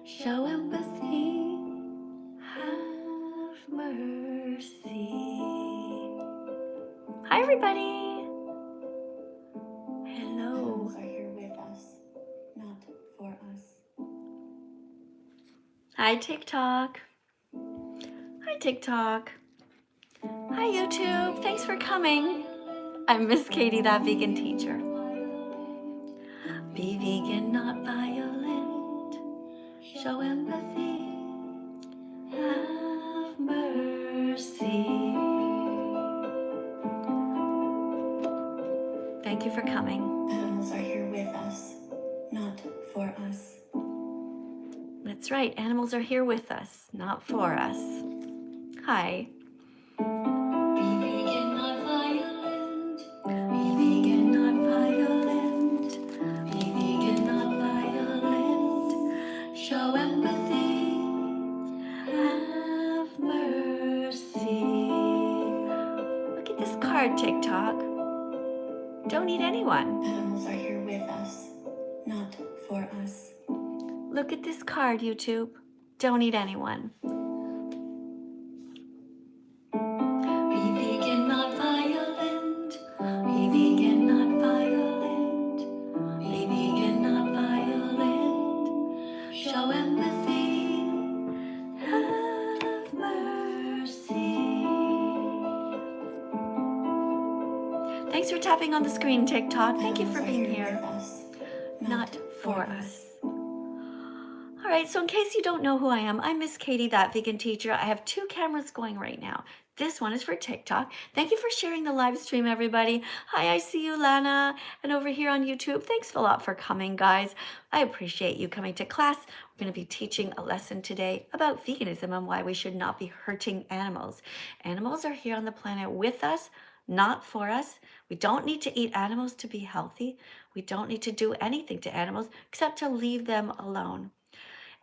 Show empathy, have mercy. Hi, everybody. Hello. Animals are here with us, not for us. Hi, TikTok. Hi, TikTok. Hi, YouTube. Thanks for coming. I'm Miss Katie, that vegan teacher. Be vegan, not violent. Show empathy, have mercy. Thank you for coming. Animals are here with us, not for us. That's right, animals are here with us, not for us. Hi. Be vegan, not violent. Be vegan, not violent. Be vegan, not violent. Show empathy, have mercy. Look at this card, TikTok. Don't eat anyone. Animals are here with us, not for us. Look at this card, YouTube. Don't eat anyone. Be vegan, not violent. Be vegan, not violent. Be vegan, not violent. Show empathy, have mercy. Thanks for tapping on the screen, TikTok. Thank you for being here. With us, Not for us. All right, so in case you don't know who I am, I'm Miss Katie, that vegan teacher. I have 2 cameras going right now. This one is for TikTok. Thank you for sharing the live stream, everybody. Hi, I see you, Lana. And over here on YouTube, thanks a lot for coming, guys. I appreciate you coming to class. We're going to be teaching a lesson today about veganism and why we should not be hurting animals. Animals are here on the planet with us, not for us. We don't need to eat animals to be healthy. We don't need to do anything to animals except to leave them alone.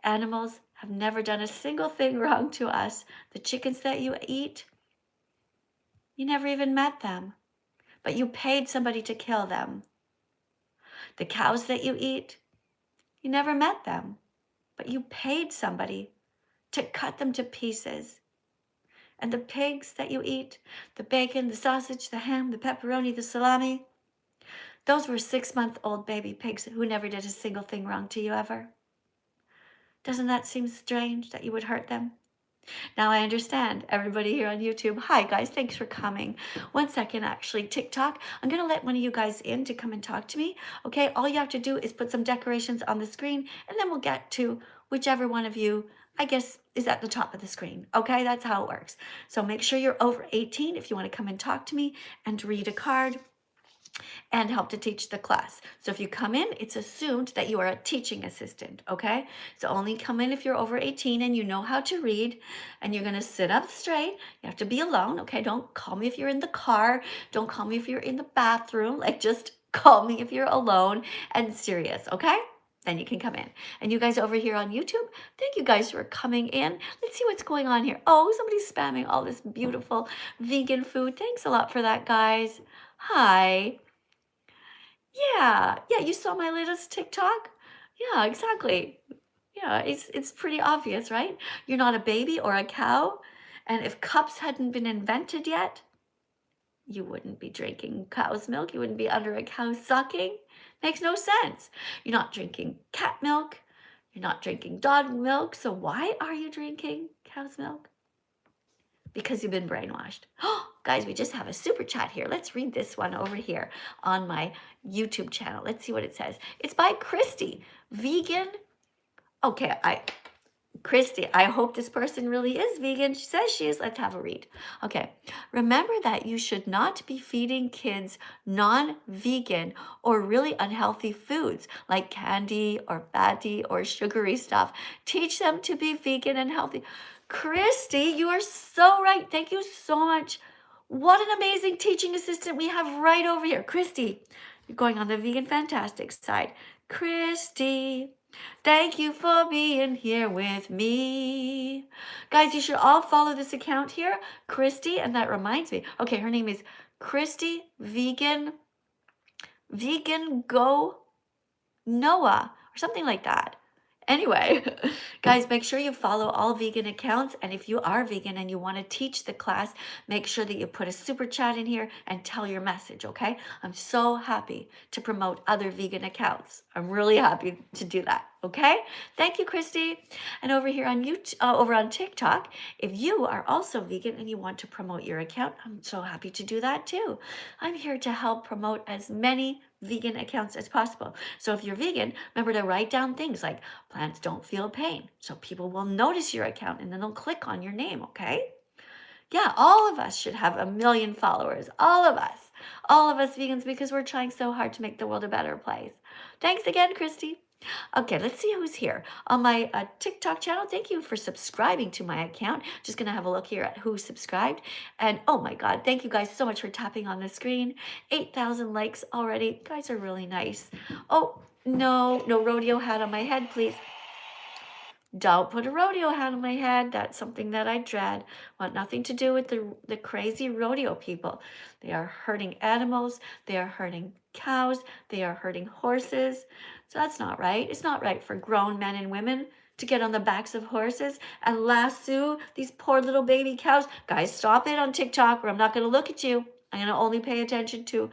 Animals have never done a single thing wrong to us. The chickens that you eat, you never even met them, but you paid somebody to kill them. The cows that you eat, you never met them, but you paid somebody to cut them to pieces. And the pigs that you eat, the bacon, the sausage, the ham, the pepperoni, the salami, those were 6-month-old baby pigs who never did a single thing wrong to you ever. Doesn't that seem strange that you would hurt them? Now I understand everybody here on YouTube. Hi guys, thanks for coming. 1 second, actually, TikTok. I'm gonna let one of you guys in to come and talk to me. Okay, all you have to do is put some decorations on the screen and then we'll get to whichever one of you, I guess, is at the top of the screen. Okay, that's how it works. So make sure you're over 18 if you wanna come and talk to me and read a card and help to teach the class. So if you come in, it's assumed that you are a teaching assistant, okay? So only come in if you're over 18 and you know how to read, and you're gonna sit up straight. You have to be alone, okay? Don't call me if you're in the car. Don't call me if you're in the bathroom. Like, just call me if you're alone and serious, okay? Then you can come in. And you guys over here on YouTube, thank you guys for coming in. Let's see what's going on here. Oh, somebody's spamming all this beautiful vegan food. Thanks a lot for that, guys. Hi. Yeah, you saw my latest TikTok? Yeah, exactly. Yeah, it's pretty obvious, right? You're not a baby or a cow, and if cups hadn't been invented yet, you wouldn't be drinking cow's milk. You wouldn't be under a cow sucking. Makes no sense. You're not drinking cat milk. You're not drinking dog milk. So why are you drinking cow's milk? Because you've been brainwashed. Oh, guys, we just have a super chat here. Let's read this one over here on my YouTube channel. Let's see what it says. It's by Christy. Vegan. Okay, Christy, I hope this person really is vegan. She says she is. Let's have a read. Okay. Remember that you should not be feeding kids non-vegan or really unhealthy foods like candy or fatty or sugary stuff. Teach them to be vegan and healthy. Christy, you are so right. Thank you so much. What an amazing teaching assistant we have right over here. Christy, you're going on the Vegan Fantastic side. Christy, thank you for being here with me. Guys, you should all follow this account here, Christy, and that reminds me. Okay, her name is Christy Vegan Go Noah or something like that. Anyway, guys, make sure you follow all vegan accounts. And if you are vegan and you want to teach the class, make sure that you put a super chat in here and tell your message, okay? I'm so happy to promote other vegan accounts. I'm really happy to do that, okay? Thank you, Christy. And over here on YouTube, over on TikTok, if you are also vegan and you want to promote your account, I'm so happy to do that too. I'm here to help promote as many vegan accounts as possible. So if you're vegan, remember to write down things like plants don't feel pain. So people will notice your account and then they'll click on your name, okay? Yeah, all of us should have 1 million followers. All of us vegans, because we're trying so hard to make the world a better place. Thanks again, Christy. Okay, let's see who's here on my TikTok channel. Thank you for subscribing to my account. Just gonna have a look here at who subscribed. And oh my God, thank you guys so much for tapping on the screen. 8,000 likes already. You guys are really nice. Oh, no rodeo hat on my head, please. Don't put a rodeo hat on my head. That's something that I dread. Want nothing to do with the crazy rodeo people. They are hurting animals. They are hurting cows. They are hurting horses. So that's not right. It's not right for grown men and women to get on the backs of horses and lasso these poor little baby cows. Guys, stop it on TikTok or I'm not going to look at you. I'm going to only pay attention to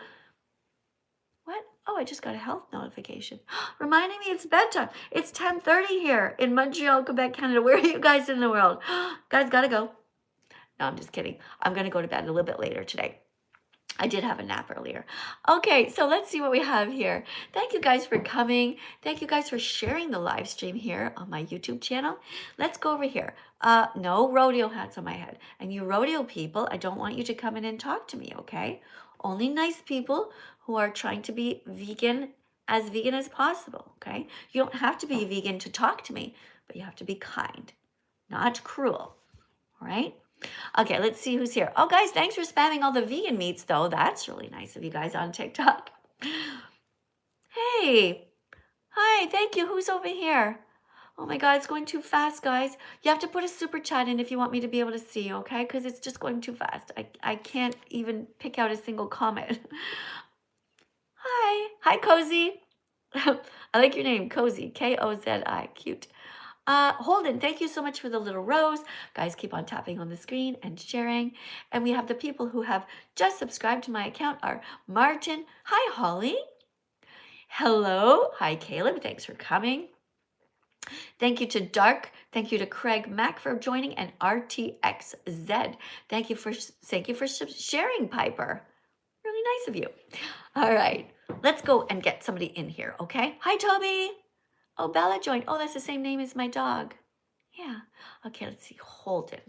what? Oh, I just got a health notification. Reminding me it's bedtime. It's 10:30 here in Montreal, Quebec, Canada. Where are you guys in the world? Guys, gotta go. No, I'm just kidding. I'm gonna go to bed a little bit later today. I did have a nap earlier. Okay, so let's see what we have here. Thank you guys for coming. Thank you guys for sharing the live stream here on my YouTube channel. Let's go over here. No rodeo hats on my head. And you rodeo people, I don't want you to come in and talk to me, okay? Only nice people who are trying to be vegan as possible, okay? You don't have to be vegan to talk to me, but you have to be kind, not cruel, all right? Okay, let's see who's here. Oh, guys, thanks for spamming all the vegan meats, though. That's really nice of you guys on TikTok. Hey, hi, thank you. Who's over here? Oh my God, it's going too fast, guys. You have to put a super chat in if you want me to be able to see, okay? Because it's just going too fast. I can't even pick out a single comment. Hi, Cozy. I like your name, Cozy, Kozi, cute. Holden, thank you so much for the little rose. Guys, keep on tapping on the screen and sharing. And we have the people who have just subscribed to my account are Martin. Hi, Holly. Hello. Hi, Caleb. Thanks for coming. Thank you to Dark. Thank you to Craig Mack for joining and RTXZ. Thank you for sharing, Piper. Really nice of you. All right, let's go and get somebody in here, okay? Hi, Toby. Oh, Bella joined. Oh, that's the same name as my dog. Yeah. Okay, let's see. Holden.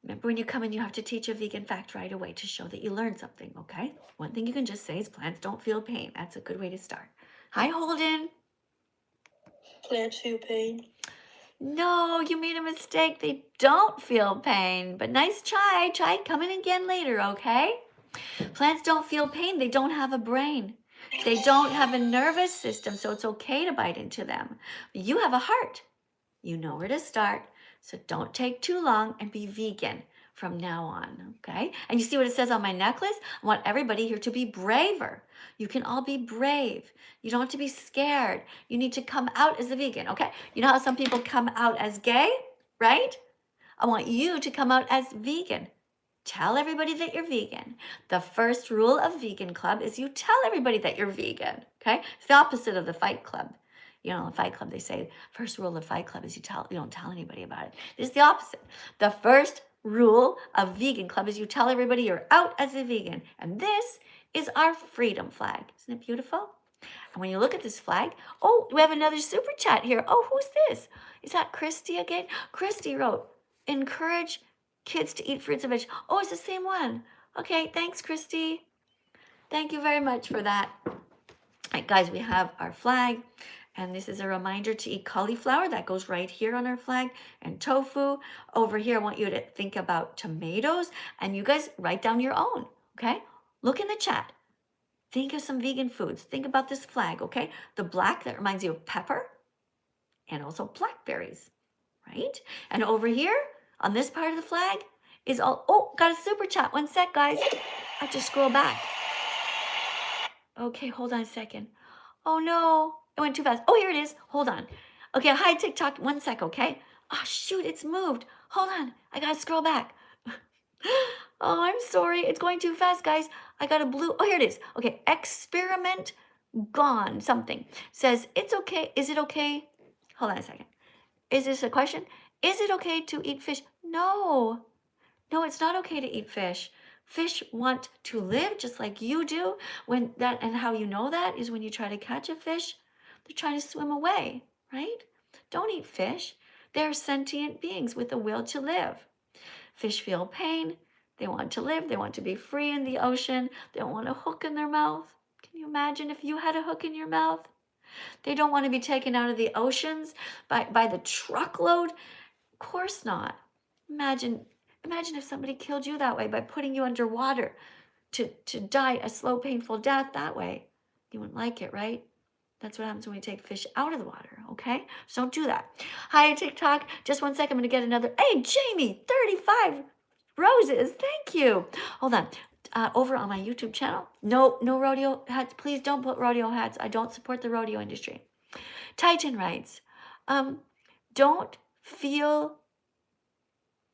Remember, when you come in, you have to teach a vegan fact right away to show that you learned something, okay? One thing you can just say is plants don't feel pain. That's a good way to start. Hi, Holden. Plants feel pain. No, you made a mistake. They don't feel pain, but nice try. Try coming again later, okay? Plants don't feel pain. They don't have a brain. They don't have a nervous system, so it's okay to bite into them. You have a heart. You know where to start, so don't take too long and be vegan from now on, okay? And you see what it says on my necklace? I want everybody here to be braver. You can all be brave. You don't have to be scared. You need to come out as a vegan, okay? You know how some people come out as gay, right? I want you to come out as vegan. Tell everybody that you're vegan. The first rule of Vegan Club is you tell everybody that you're vegan, okay? It's the opposite of the Fight Club. You know, in Fight Club, they say, first rule of Fight Club is you don't tell anybody about it. This is the opposite. The first rule of Vegan Club is you tell everybody you're out as a vegan. And this is our freedom flag. Isn't it beautiful? And when you look at this flag, oh, we have another super chat here. Oh, who's this? Is that Christy again? Christy wrote, encourage kids to eat fruits and veg. Oh, it's the same one. Okay, thanks, Christy. Thank you very much for that. All right, guys, we have our flag. And this is a reminder to eat cauliflower. That goes right here on our flag. And tofu. Over here, I want you to think about tomatoes. And you guys write down your own, okay? Look in the chat. Think of some vegan foods. Think about this flag, okay? The black, that reminds you of pepper. And also blackberries, right? And over here, on this part of the flag, is all... Oh, got a super chat. One sec, guys. I have to scroll back. Okay, hold on a second. Oh no, it went too fast. Oh, here it is. Hold on. Okay, hi TikTok. 1 sec, okay? Oh shoot, it's moved. Hold on. I gotta scroll back. Oh, I'm sorry. It's going too fast, guys. I got a blue. Oh, here it is. Okay, experiment gone. Something says it's okay. Is it okay? Hold on a second. Is this a question? Is it okay to eat fish? No. No, it's not okay to eat fish. Fish want to live just like you do. When that and how you know that is when you try to catch a fish, they're trying to swim away, right? Don't eat fish. They're sentient beings with a will to live. Fish feel pain. They want to live. They want to be free in the ocean. They don't want a hook in their mouth. Can you imagine if you had a hook in your mouth? They don't want to be taken out of the oceans by the truckload. Of course not. Imagine if somebody killed you that way by putting you underwater to die a slow, painful death that way. You wouldn't like it, right? That's what happens when we take fish out of the water, okay? So don't do that. Hi, TikTok. Just 1 second. I'm going to get another. Hey, Jamie, 35 roses. Thank you. Hold on. Over on my YouTube channel. No rodeo hats. Please don't put rodeo hats. I don't support the rodeo industry. Titan writes, don't feel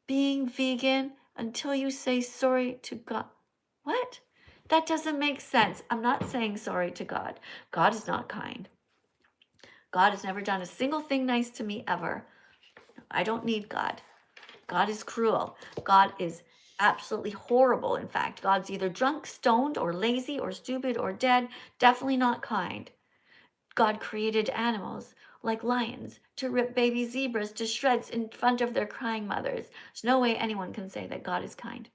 being vegan until you say sorry to God. What? That doesn't make sense. I'm not saying sorry to God. God is not kind. God has never done a single thing nice to me ever. I don't need God. God is cruel. God is absolutely horrible. In fact, God's either drunk, stoned, or lazy, or stupid, or dead. Definitely not kind. God created animals like lions to rip baby zebras to shreds in front of their crying mothers. There's no way anyone can say that God is kind.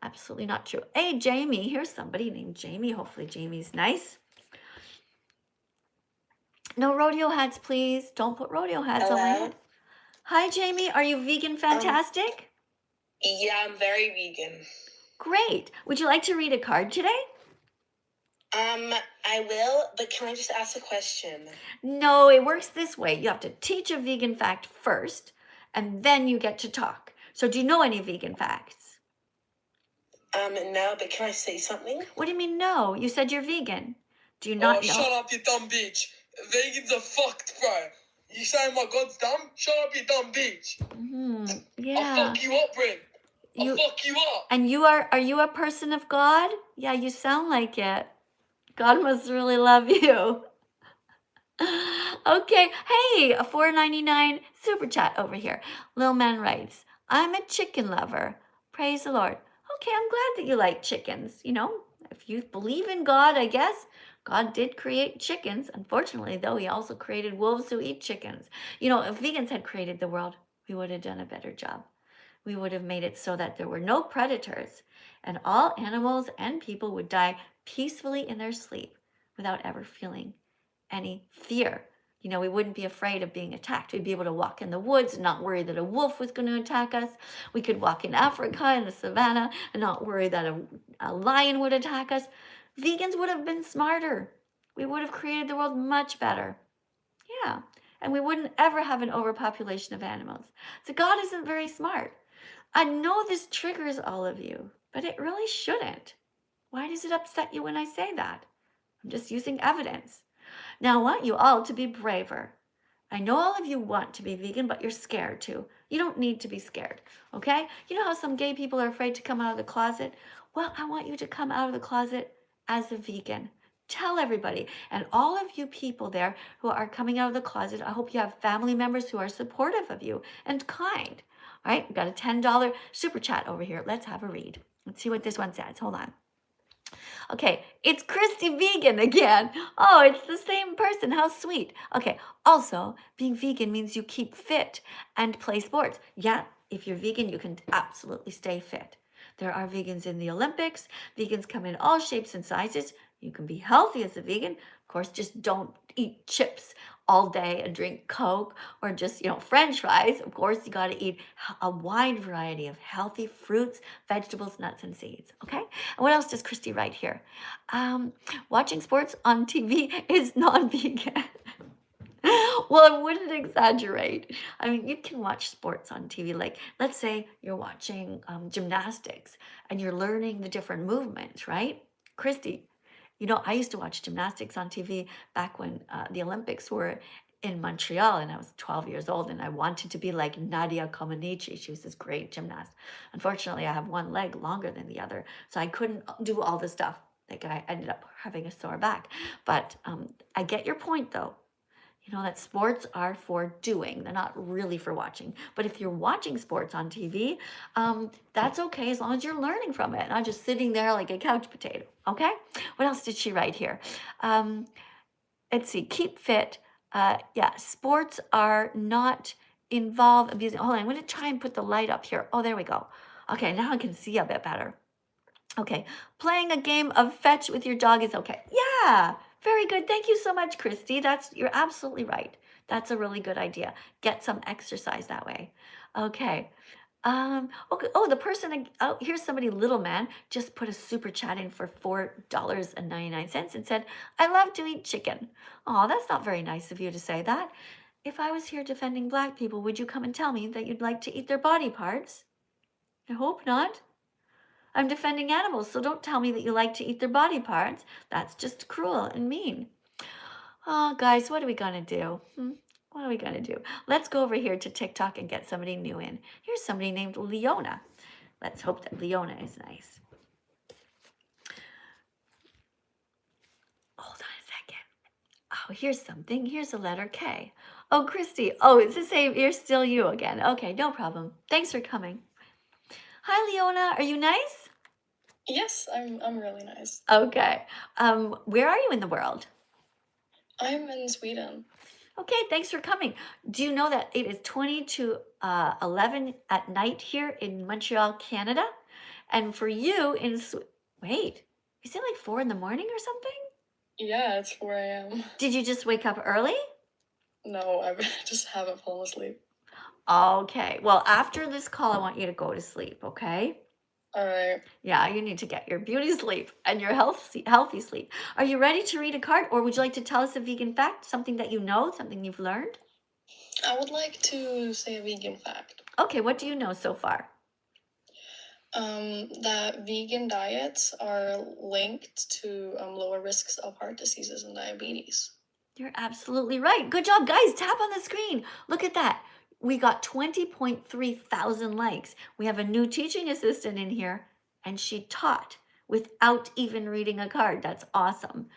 Absolutely not true. Hey, Jamie, here's somebody named Jamie. Hopefully Jamie's nice. No rodeo hats, please. Don't put rodeo hats on my head. Hi, Jamie. Are you vegan fantastic? Yeah, I'm very vegan. Great. Would you like to read a card today? I will, but can I just ask a question? No, it works this way. You have to teach a vegan fact first, and then you get to talk. So do you know any vegan facts? No, but can I say something? What do you mean no? You said you're vegan. Do you not know? Shut up, you dumb bitch. Vegans are fucked, bro. You saying my God's dumb? Shut up, you dumb bitch. Yeah. I'll fuck you up, Brent. I'll fuck you up. And are you a person of God? Yeah, you sound like it. God must really love you. Okay, hey, a $4.99 super chat over here. Lil Man writes, I'm a chicken lover. Praise the Lord. Okay, I'm glad that you like chickens. You know, if you believe in God, I guess God did create chickens. Unfortunately, though, he also created wolves who eat chickens. You know, if vegans had created the world, we would have done a better job. We would have made it so that there were no predators and all animals and people would die peacefully in their sleep without ever feeling any fear. You know, we wouldn't be afraid of being attacked. We'd be able to walk in the woods and not worry that a wolf was going to attack us. We could walk in Africa in the savannah and not worry that a lion would attack us. Vegans would have been smarter. We would have created the world much better. Yeah, and we wouldn't ever have an overpopulation of animals. So God isn't very smart. I know this triggers all of you, but it really shouldn't. Why does it upset you when I say that? I'm just using evidence. Now, I want you all to be braver. I know all of you want to be vegan, but you're scared too. You don't need to be scared, okay? You know how some gay people are afraid to come out of the closet? Well, I want you to come out of the closet as a vegan. Tell everybody. And all of you people there who are coming out of the closet, I hope you have family members who are supportive of you and kind. All right, we've got a $10 super chat over here. Let's have a read. Let's see what this one says. Hold on. Okay, it's Christy Vegan again. Oh, it's the same person. How sweet. Okay, also, being vegan means you keep fit and play sports. Yeah, if you're vegan, you can absolutely stay fit. There are vegans in the Olympics. Vegans come in all shapes and sizes. You can be healthy as a vegan. Of course, just don't eat chips all day and drink Coke or just, French fries. Of course, you got to eat a wide variety of healthy fruits, vegetables, nuts, and seeds. Okay? And what else does Christy write here? Watching sports on TV is non-vegan. Well, I wouldn't exaggerate. I mean, you can watch sports on TV. Like, let's say you're watching gymnastics and you're learning the different movements, right? Christy, You know, I used to watch gymnastics on TV back when the Olympics were in Montreal, and I was 12 years old, and I wanted to be like Nadia Comaneci. She was this great gymnast. Unfortunately, I have one leg longer than the other, so I couldn't do all the stuff. Like I ended up having a sore back. But I get your point, though. You know that sports are for doing, they're not really for watching. But if you're watching sports on TV, that's okay as long as you're learning from it, not just sitting there like a couch potato. Okay? What else did she write here? Let's see, keep fit. Yeah, sports are not involve abusing. Hold on, I'm going to try and put the light up here. Oh, there we go. Okay, now I can see a bit better. Okay, playing a game of fetch with your dog is okay. Yeah, very good. Thank you so much, Christy. You're absolutely right. That's a really good idea. Get some exercise that way. Okay. Okay. Oh, the person. Oh, here's somebody. Little man just put a super chat in for $4.99 and said, "I love to eat chicken." Oh, that's not very nice of you to say that. If I was here defending Black people, would you come and tell me that you'd like to eat their body parts? I hope not. I'm defending animals, so don't tell me that you like to eat their body parts. That's just cruel and mean. Oh, guys, what are we going to do? What are we going to do? Let's go over here to TikTok and get somebody new in. Here's somebody named Leona. Let's hope that Leona is nice. Hold on a second. Oh, here's something. Here's a letter K. Oh, Christy. Oh, it's the same. You're still you again. Okay, no problem. Thanks for coming. Hi, Leona. Are you nice? Yes, I'm really nice. Okay. Where are you in the world? I'm in Sweden. Okay, thanks for coming. Do you know that it is 20 to 11 at night here in Montreal, Canada? And for you wait, is it like 4 in the morning or something? Yeah, it's 4 a.m. Did you just wake up early? No, I just haven't fallen asleep. Okay, well, after this call, I want you to go to sleep, okay? All right. Yeah, you need to get your beauty sleep and your healthy sleep. Are you ready to read a card, or would you like to tell us a vegan fact, something that you know, something you've learned? I would like to say a vegan fact. Okay, what do you know so far? That vegan diets are linked to lower risks of heart diseases and diabetes. You're absolutely right. Good job, guys. Tap on the screen. Look at that. We got 20.3 thousand likes. We have a new teaching assistant in here, and she taught without even reading a card. That's awesome.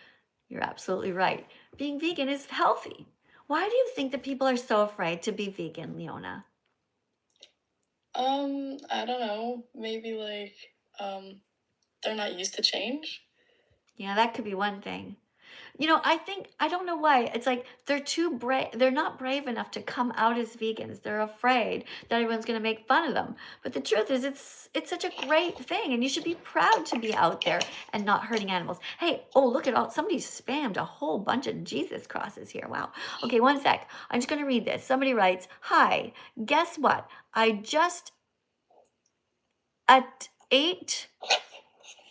You're absolutely right. Being vegan is healthy. Why do you think that people are so afraid to be vegan, Leona? I don't know. Maybe they're not used to change. Yeah, that could be one thing. You know, I don't know why. It's like they're too brave. They're not brave enough to come out as vegans. They're afraid that everyone's going to make fun of them. But the truth is, it's such a great thing, and you should be proud to be out there and not hurting animals. Hey, oh, look at all, somebody spammed a whole bunch of Jesus crosses here. Wow. Okay, one sec. I'm just going to read this. Somebody writes, "Hi, guess what? I just ate."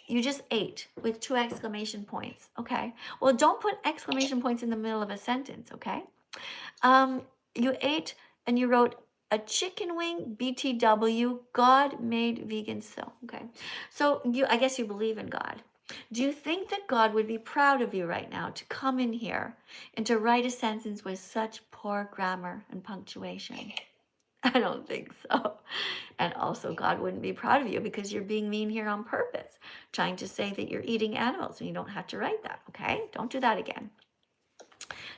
You just ate with 2 exclamation points. Okay. Well, don't put exclamation points in the middle of a sentence. Okay. You ate and you wrote a chicken wing BTW. God made vegans so. Okay. So I guess you believe in God. Do you think that God would be proud of you right now to come in here and to write a sentence with such poor grammar and punctuation? I don't think so. And also, God wouldn't be proud of you because you're being mean here on purpose, trying to say that you're eating animals, and you don't have to write that, okay? Don't do that again.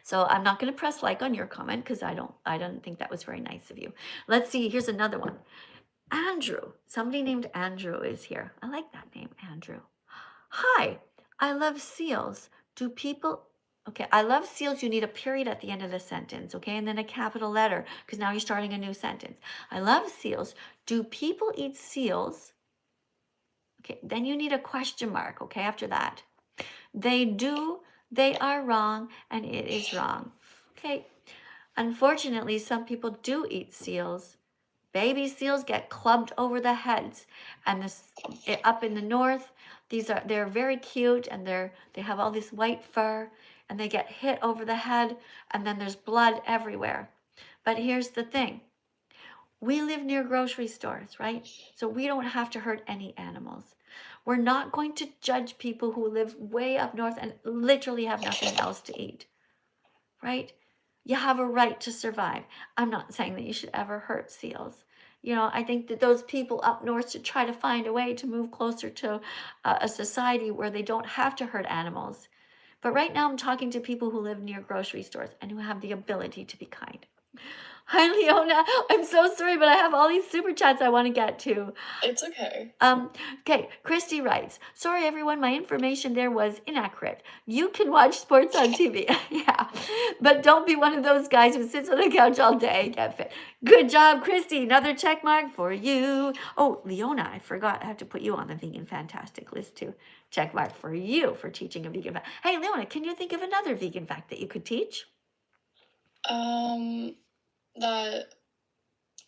So I'm not going to press like on your comment because I don't think that was very nice of you. Let's see. Here's another one. Andrew. Somebody named Andrew is here. I like that name, Andrew. Hi, I love seals. Do people... Okay, I love seals. You need a period at the end of the sentence, okay? And then a capital letter, because now you're starting a new sentence. I love seals. Do people eat seals? Okay, then you need a question mark, okay, after that. They do, they are wrong, and it is wrong. Okay, unfortunately, some people do eat seals. Baby seals get clubbed over the heads, and up in the north, they're very cute, and they have all this white fur, and they get hit over the head, and then there's blood everywhere. But here's the thing. We live near grocery stores, right? So we don't have to hurt any animals. We're not going to judge people who live way up north and literally have nothing else to eat, right? You have a right to survive. I'm not saying that you should ever hurt seals. I think that those people up north should try to find a way to move closer to a society where they don't have to hurt animals. But right now I'm talking to people who live near grocery stores and who have the ability to be kind. Hi, Leona. I'm so sorry, but I have all these super chats I want to get to. It's okay. Okay, Christy writes, sorry everyone, my information there was inaccurate. You can watch sports on TV. Yeah, but don't be one of those guys who sits on the couch all day. Get fit. Good job, Christy. Another check mark for you. Oh, Leona, I forgot. I have to put you on the Vegan Fantastic list too. Check mark for you for teaching a vegan fact. Hey, Leona, can you think of another vegan fact that you could teach? That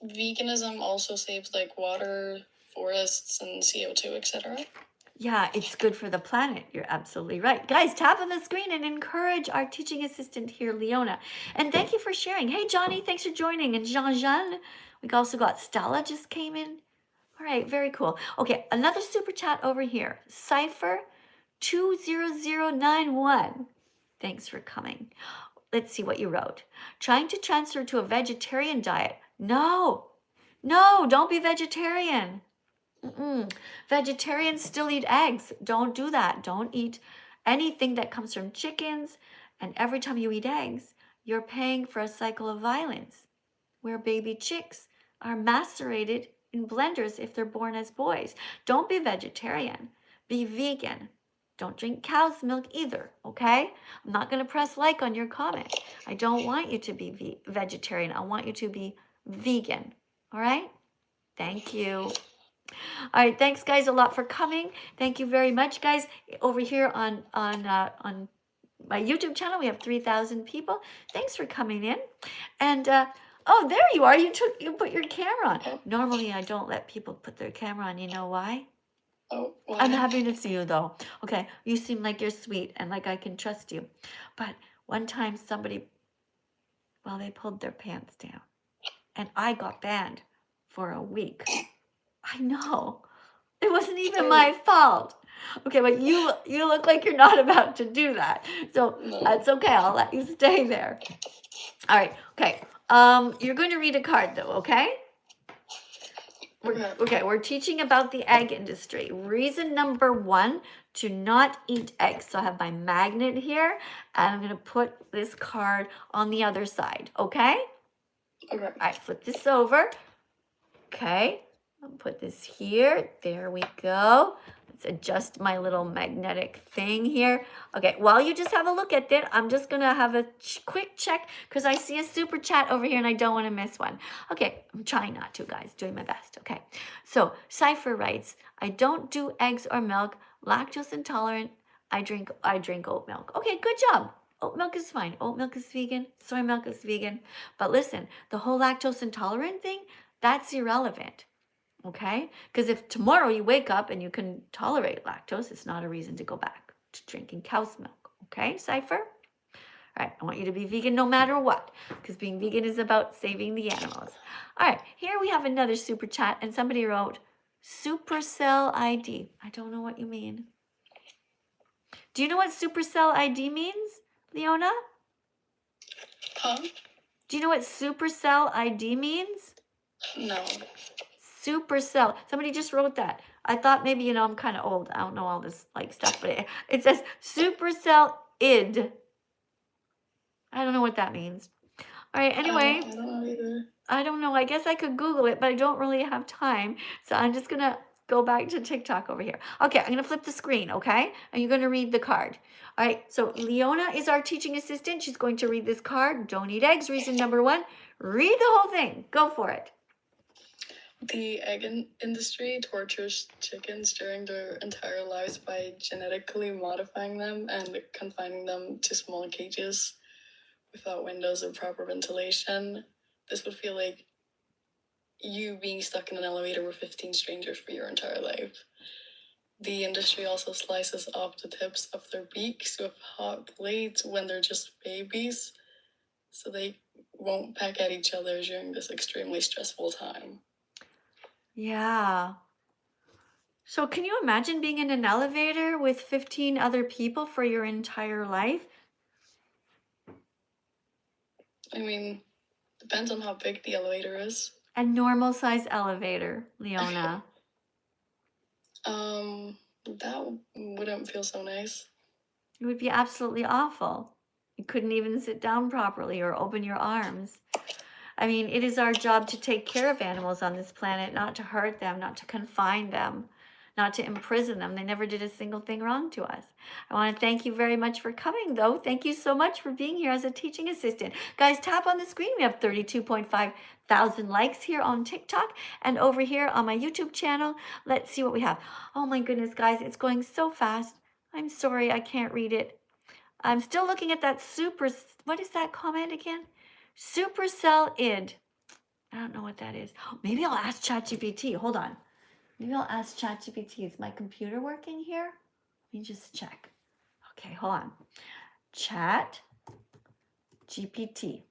veganism also saves like water, forests, and CO2, etc. Yeah, it's good for the planet. You're absolutely right. Guys, tap on the screen and encourage our teaching assistant here, Leona. And thank you for sharing. Hey, Johnny, thanks for joining. And Jean-Jean, we also got Stella just came in. All right, very cool. Okay, another super chat over here. Cypher 20091. Thanks for coming. Let's see what you wrote. Trying to transfer to a vegetarian diet. No, don't be vegetarian. Vegetarians still eat eggs. Don't do that. Don't eat anything that comes from chickens. And every time you eat eggs, you're paying for a cycle of violence where baby chicks are macerated in blenders if they're born as boys. Don't be vegetarian. Be vegan. Don't drink cow's milk either, okay? I'm not going to press like on your comment. I don't want you to be vegetarian. I want you to be vegan, all right? Thank you. All right, thanks guys a lot for coming. Thank you very much, guys. Over here on my YouTube channel, we have 3,000 people. Thanks for coming in. And oh, there you are. You put your camera on. Normally, I don't let people put their camera on. You know why? Oh, wow. I'm happy to see you though. Okay, you seem like you're sweet and like I can trust you. But one time somebody, well, they pulled their pants down, and I got banned for a week. I know. It wasn't even my fault. Okay, but you look like you're not about to do that. So that's okay. I'll let you stay there. All right. Okay. You're going to read a card though, okay? We're teaching about the egg industry. Reason number 1 to not eat eggs. So I have my magnet here, and I'm going to put this card on the other side, okay? Okay. All right, flip this over. Okay. I'll put this here. There we go. Let's adjust my little magnetic thing here. Okay, while you just have a look at it, I'm just going to have a quick check because I see a super chat over here and I don't want to miss one. Okay, I'm trying not to, guys. Doing my best. Okay, so Cypher writes, I don't do eggs or milk. Lactose intolerant. I drink oat milk. Okay, good job. Oat milk is fine. Oat milk is vegan. Soy milk is vegan. But listen, the whole lactose intolerant thing, that's irrelevant. Okay? Because if tomorrow you wake up and you can tolerate lactose, it's not a reason to go back to drinking cow's milk. Okay, Cypher? All right, I want you to be vegan no matter what, because being vegan is about saving the animals. All right, here we have another super chat, and somebody wrote, Supercell ID. I don't know what you mean. Do you know what Supercell ID means, Leona? Huh? Do you know what Supercell ID means? No. Supercell. Somebody just wrote that. I thought maybe, I'm kind of old. I don't know all this stuff, but it says Supercell ID. I don't know what that means. All right, anyway. I don't know either. I don't know. I guess I could Google it, but I don't really have time. So I'm just going to go back to TikTok over here. Okay, I'm going to flip the screen, okay? And you're going to read the card. All right, so Leona is our teaching assistant. She's going to read this card. Don't eat eggs. Reason number 1. Read the whole thing. Go for it. The egg industry tortures chickens during their entire lives by genetically modifying them and confining them to small cages without windows or proper ventilation. This would feel like you being stuck in an elevator with 15 strangers for your entire life. The industry also slices off the tips of their beaks with hot blades when they're just babies, so they won't peck at each other during this extremely stressful time. Yeah. So can you imagine being in an elevator with 15 other people for your entire life? I mean, depends on how big the elevator is. A normal size elevator, Leona. That wouldn't feel so nice. It would be absolutely awful. You couldn't even sit down properly or open your arms. I mean, it is our job to take care of animals on this planet, not to hurt them, not to confine them, not to imprison them. They never did a single thing wrong to us. I want to thank you very much for coming, though. Thank you so much for being here as a teaching assistant. Guys, tap on the screen. We have 32.5 thousand likes here on TikTok and over here on my YouTube channel. Let's see what we have. Oh my goodness, guys, it's going so fast. I'm sorry, I can't read it. I'm still looking at that what is that comment again? Supercell id. I don't know what that is. Maybe I'll ask ChatGPT. Hold on. Maybe I'll ask ChatGPT. Is my computer working here? Let me just check. Okay, hold on. Chat GPT.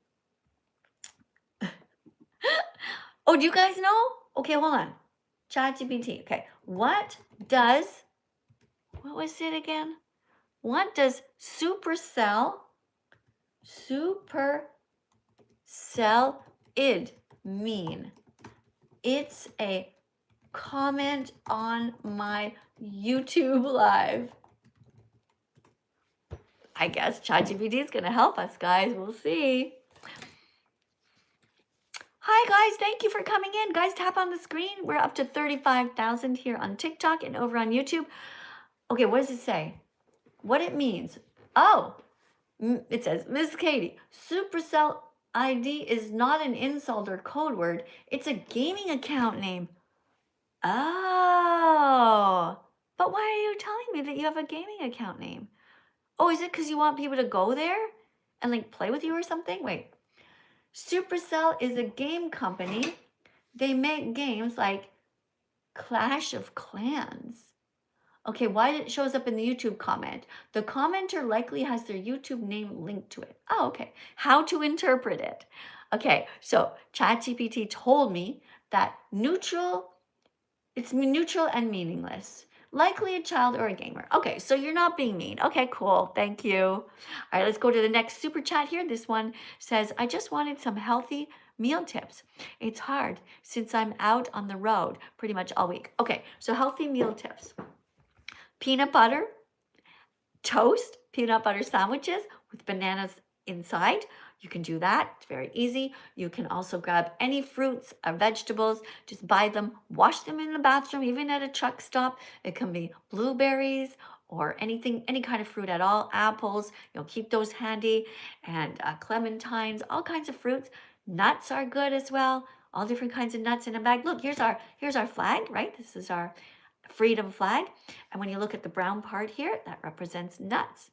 Oh, do you guys know? Okay, hold on. Chat GPT. Okay. What was it again? What does supercell id mean? It's a comment on my YouTube live. I guess ChatGPT is going to help us, guys. We'll see. Hi, guys. Thank you for coming in. Guys, tap on the screen. We're up to 35,000 here on TikTok and over on YouTube. Okay, what does it say? What it means? Oh, it says, Miss Katie, Supercell ID is not an insult or code word. It's a gaming account name. Oh, but why are you telling me that you have a gaming account name? Oh, is it because you want people to go there and like play with you or something? Wait. Supercell is a game company. They make games like Clash of Clans. Okay, why it shows up in the YouTube comment? The commenter likely has their YouTube name linked to it. Oh, okay. How to interpret it? Okay, so ChatGPT told me that it's neutral and meaningless. Likely a child or a gamer. Okay, so you're not being mean. Okay, cool. Thank you. All right, let's go to the next super chat here. This one says, I just wanted some healthy meal tips. It's hard since I'm out on the road pretty much all week. Okay, so healthy meal tips. Peanut butter, toast, peanut butter sandwiches with bananas inside. You can do that. It's very easy. You can also grab any fruits or vegetables, just buy them, wash them in the bathroom, even at a truck stop. It can be blueberries or anything, any kind of fruit at all, apples, keep those handy, and clementines, all kinds of fruits. Nuts are good as well. All different kinds of nuts in a bag. Look, here's our flag, right? This is our freedom flag. And when you look at the brown part here, that represents nuts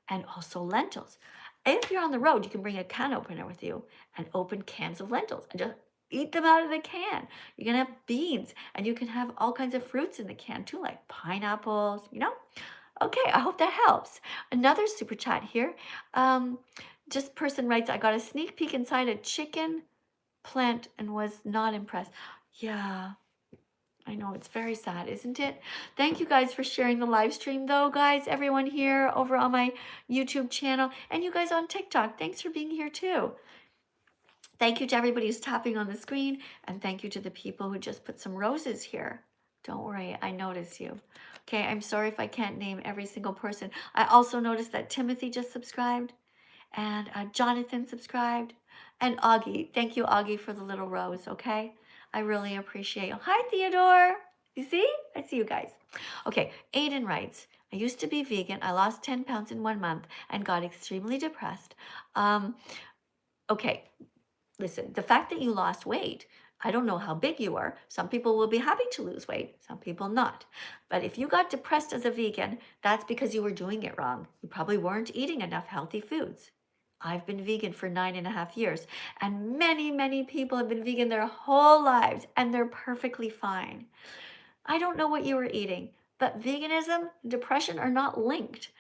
and also lentils. If you're on the road, you can bring a can opener with you and open cans of lentils and just eat them out of the can. You can have beans and you can have all kinds of fruits in the can too, like pineapples, Okay, I hope that helps. Another super chat here. Just person writes, I got a sneak peek inside a chicken plant and was not impressed. Yeah, I know, it's very sad, isn't it? Thank you guys for sharing the live stream, though, guys. Everyone here over on my YouTube channel and you guys on TikTok, thanks for being here, too. Thank you to everybody who's tapping on the screen, and thank you to the people who just put some roses here. Don't worry, I notice you. Okay, I'm sorry if I can't name every single person. I also noticed that Timothy just subscribed, and Jonathan subscribed, and Augie. Thank you, Augie, for the little rose, okay? I really appreciate you. Hi, Theodore. You see? I see you guys. Okay, Aiden writes, I used to be vegan. I lost 10 pounds in 1 month and got extremely depressed. Okay, listen, the fact that you lost weight, I don't know how big you are. Some people will be happy to lose weight, some people not. But if you got depressed as a vegan, that's because you were doing it wrong. You probably weren't eating enough healthy foods. I've been vegan for 9.5 years, and many, many people have been vegan their whole lives, and they're perfectly fine. I don't know what you were eating, but veganism and depression are not linked.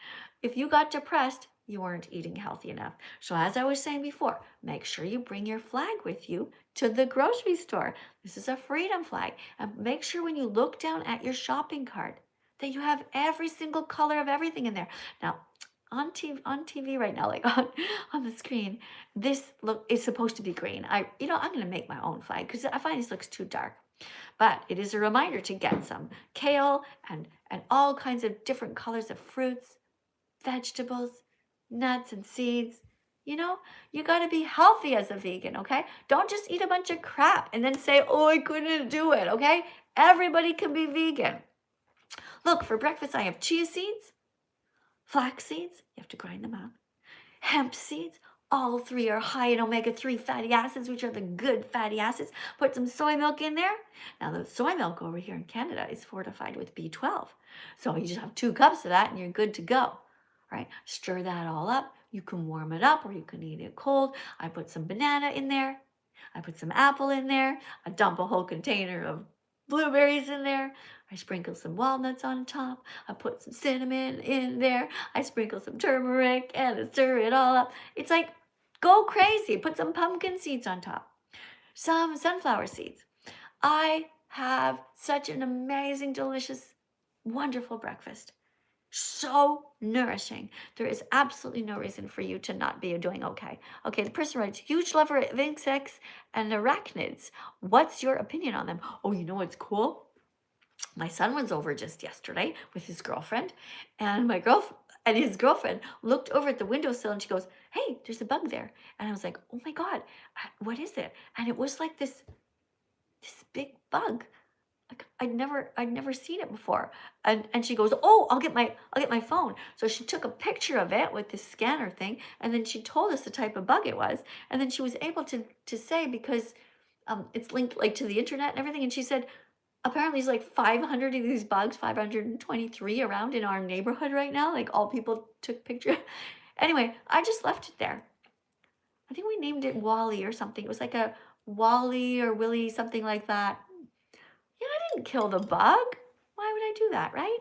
If you got depressed, you weren't eating healthy enough. So as I was saying before, make sure you bring your flag with you to the grocery store. This is a freedom flag. And make sure when you look down at your shopping cart that you have every single color of everything in there. Now, on TV right now, like on the screen, this look is supposed to be green. I'm going to make my own flag because I find this looks too dark. But it is a reminder to get some kale and all kinds of different colors of fruits, vegetables, nuts and seeds. You got to be healthy as a vegan, okay? Don't just eat a bunch of crap and then say, oh, I couldn't do it, okay? Everybody can be vegan. Look, for breakfast, I have chia seeds, flax seeds, you have to grind them up, hemp seeds. All three are high in omega-3 fatty acids, which are the good fatty acids. Put some soy milk in there. Now, the soy milk over here in Canada is fortified with B12. So you just have 2 cups of that and you're good to go. Right? Stir that all up. You can warm it up or you can eat it cold. I put some banana in there. I put some apple in there. I dump a whole container of blueberries in there. I sprinkle some walnuts on top. I put some cinnamon in there. I sprinkle some turmeric and I stir it all up. It's like, go crazy. Put some pumpkin seeds on top. Some sunflower seeds. I have such an amazing, delicious, wonderful breakfast. So nourishing. There is absolutely no reason for you to not be doing okay. Okay, the person writes, huge lover of insects and arachnids. What's your opinion on them? Oh, you know what's cool? My son was over just yesterday with his girlfriend, and his girlfriend looked over at the windowsill and she goes, hey, there's a bug there. And I was like, oh my God, what is it? And it was like this big bug. Like I'd never seen it before. And she goes, oh, I'll get my phone. So she took a picture of it with this scanner thing, and then she told us the type of bug it was. And then she was able to say, because it's linked like to the internet and everything. And she said, apparently there's like 500 of these bugs, 523 around in our neighborhood right now. Like all people took pictures. Anyway, I just left it there. I think we named it Wally or something. It was like a Wally or Willy, something like that. Yeah, I didn't kill the bug. Why would I do that, right?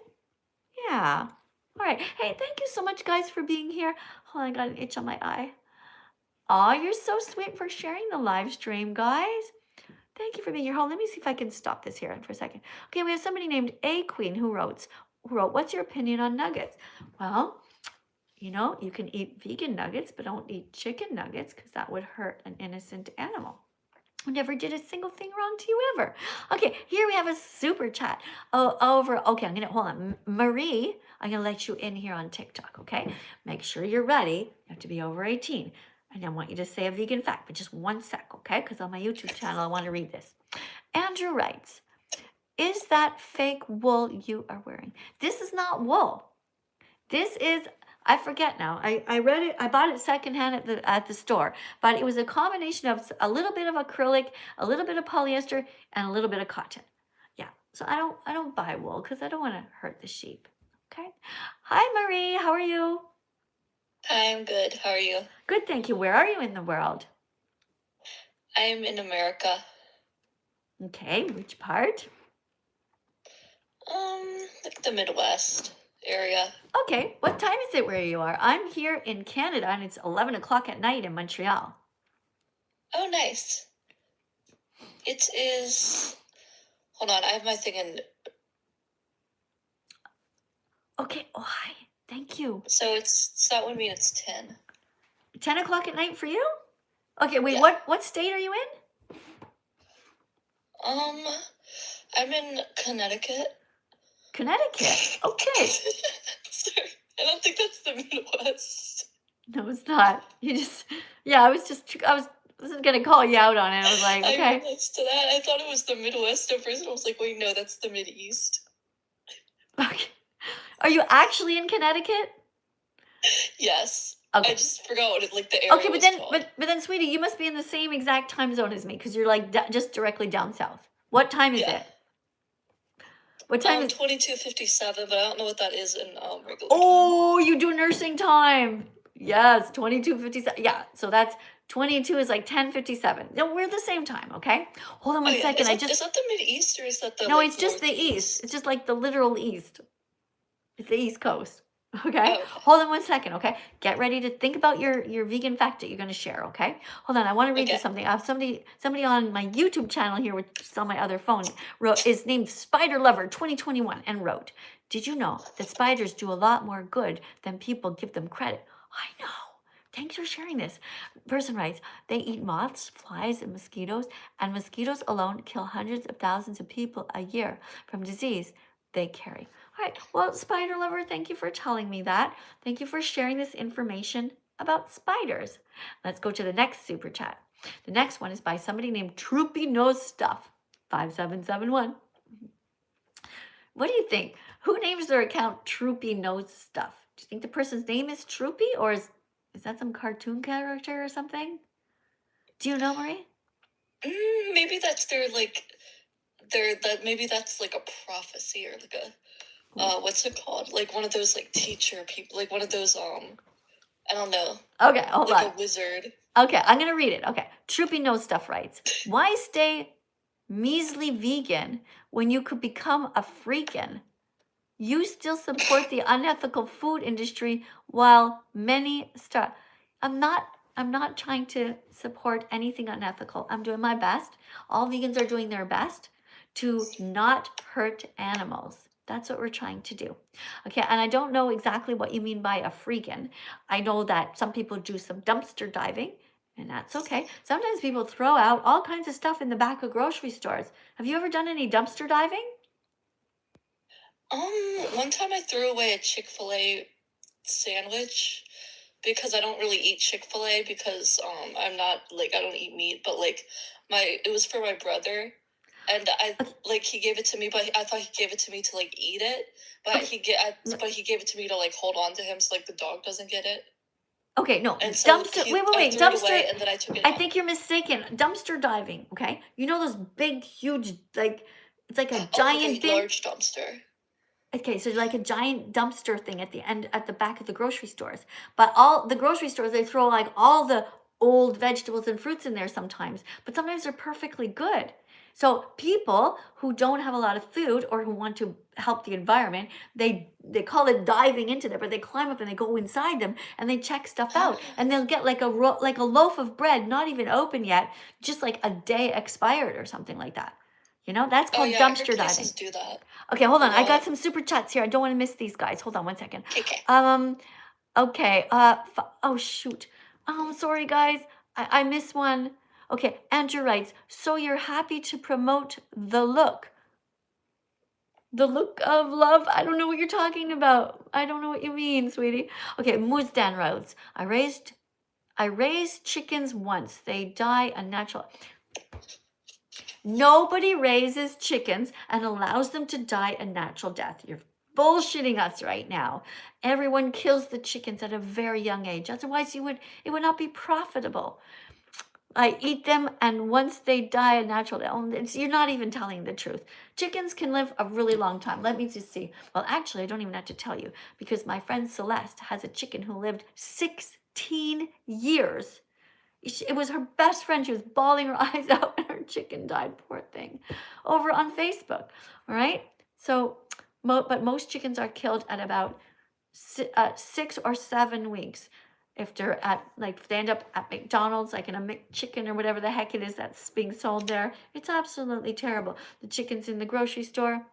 Yeah. All right. Hey, thank you so much, guys, for being here. Hold on, I got an itch on my eye. Aw, you're so sweet for sharing the live stream, guys. Thank you for being here. Hold on, let me see if I can stop this here for a second. Okay, we have somebody named A Queen who wrote, what's your opinion on nuggets? Well, you can eat vegan nuggets, but don't eat chicken nuggets because that would hurt an innocent animal. I never did a single thing wrong to you ever. Okay, here we have a super chat. Okay, hold on. Marie, I'm gonna let you in here on TikTok, okay? Make sure you're ready. You have to be over 18. And I want you to say a vegan fact, but just 1 sec, okay? Because on my YouTube channel, I want to read this. Andrew writes, is that fake wool you are wearing? This is not wool. This is, I forget now. I read it, I bought it secondhand at the store, but it was a combination of a little bit of acrylic, a little bit of polyester, and a little bit of cotton. Yeah, so I don't buy wool because I don't want to hurt the sheep, okay? Hi, Marie, how are you? I'm good. How are you? Good, thank you. Where are you in the world? I'm in America. Okay, which part? Like the Midwest area. Okay, what time is it where you are? I'm here in Canada and it's 11 o'clock at night in Montreal. Oh, nice. It is. Hold on, I have my thing in. Okay, oh, hi. Thank you. So that would mean it's 10. 10 o'clock at night for you? Okay, wait, Yeah. what state are you in? I'm in Connecticut. Connecticut. Okay. Sorry, I don't think that's the Midwest. No, it's not. I wasn't gonna call you out on it. I was like, I okay. realized to that. I thought it was the Midwest at first. I was like, wait, no, that's the Mideast. Okay. Are you actually in Connecticut? Yes. Okay. I just forgot what the area Okay, was called. but then, sweetie, you must be in the same exact time zone as me because you're like just directly down south. What time is it? What time is 22:57, but I don't know what that is in regular Oh, you do nursing time. Yes, 22:57. Yeah, so that's 22 is like 10:57. No, we're the same time, okay? Hold on one second. Is that the Mideast or is that the No, it's just the east. It's just like the literal east. It's the East Coast. Okay, Oh, hold on one second. Okay, get ready to think about your vegan fact that you're going to share. Okay, hold on. I want to read you okay. something. I have somebody on my YouTube channel here, which is on my other phone, is named Spider Lover 2021 and wrote, "Did you know that spiders do a lot more good than people give them credit?" I know. Thanks for sharing this. Person writes, they eat moths, flies, and mosquitoes alone kill hundreds of thousands of people a year from disease they carry. All right, well, Spider Lover, thank you for telling me that. Thank you for sharing this information about spiders. Let's go to the next super chat. The next one is by somebody named Troopy Knows Stuff, 5771. What do you think? Who names their account Troopy Knows Stuff? Do you think the person's name is Troopy, or is that some cartoon character or something? Do you know, Marie? Maybe that's maybe that's like a prophecy or like a what's it called? Like one of those like teacher people, like one of those I don't know. Okay, hold like on. a wizard. Okay, I'm gonna read it. Okay, Troopy Knows Stuff writes, why stay measly vegan when you could become a freakin'? You still support the unethical food industry while many start. I'm not trying to support anything unethical. I'm doing my best. All vegans are doing their best to not hurt animals. That's what we're trying to do. Okay, and I don't know exactly what you mean by a freakin'. I know that some people do some dumpster diving, and that's okay. Sometimes people throw out all kinds of stuff in the back of grocery stores. Have you ever done any dumpster diving? One time I threw away a Chick-fil-A sandwich because I don't really eat Chick-fil-A because I'm not like I don't eat meat, but like it was for my brother, and he gave it to me, but I thought he gave it to me to like eat it, but he gave it to me to like hold on to him so like the dog doesn't get it. Okay, no, And so dumpster. I Wait, threw it dumpster. away, and then I took it I out. think you're mistaken. Dumpster diving. Okay, you know those big, huge, like it's like a Like giant a bin. large dumpster. Okay, so like a giant dumpster thing at the end, at the back of the grocery stores. But all the grocery stores, they throw like all the old vegetables and fruits in there sometimes. But sometimes they're perfectly good. So people who don't have a lot of food or who want to help the environment, they call it diving into there, but they climb up and they go inside them and they check stuff out, and they'll get like a loaf of bread, not even open yet, just like a day expired or something like that. You know, that's called dumpster diving. Do that. Okay, hold on. I got some super chats here. I don't want to miss these guys. Hold on one second. Okay. Okay. Oh shoot. Oh, sorry guys. I missed one. Okay, Andrew writes, so you're happy to promote the look. The look of love? I don't know what you're talking about. I don't know what you mean, sweetie. Okay, Muzdan writes, I raised chickens once. They die a natural. Nobody raises chickens and allows them to die a natural death. You're bullshitting us right now. Everyone kills the chickens at a very young age. Otherwise, it would not be profitable. I eat them, and once they die a natural death, you're not even telling the truth. Chickens can live a really long time. Let me just see. Well, actually, I don't even have to tell you because my friend Celeste has a chicken who lived 16 years. It was her best friend. She was bawling her eyes out and her chicken died, poor thing, over on Facebook. All right. So, but most chickens are killed at about 6 or 7 weeks. If they're if they end up at McDonald's, like in a McChicken or whatever the heck it is that's being sold there, it's absolutely terrible. The chickens in the grocery store,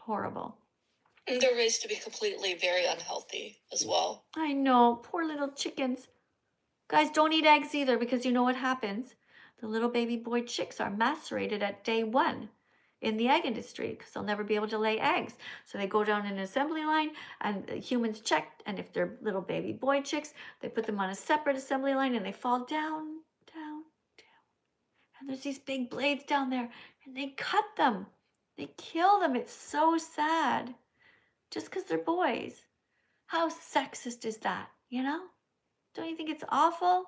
horrible. And they're raised to be completely very unhealthy as well. I know, poor little chickens. Guys, don't eat eggs either because you know what happens. The little baby boy chicks are macerated at day 1 in the egg industry because they'll never be able to lay eggs. So they go down an assembly line and the humans check, and if they're little baby boy chicks, they put them on a separate assembly line and they fall down, down, down. And there's these big blades down there and they cut them. They kill them. It's so sad. Just because they're boys. How sexist is that, you know? Don't you think it's awful?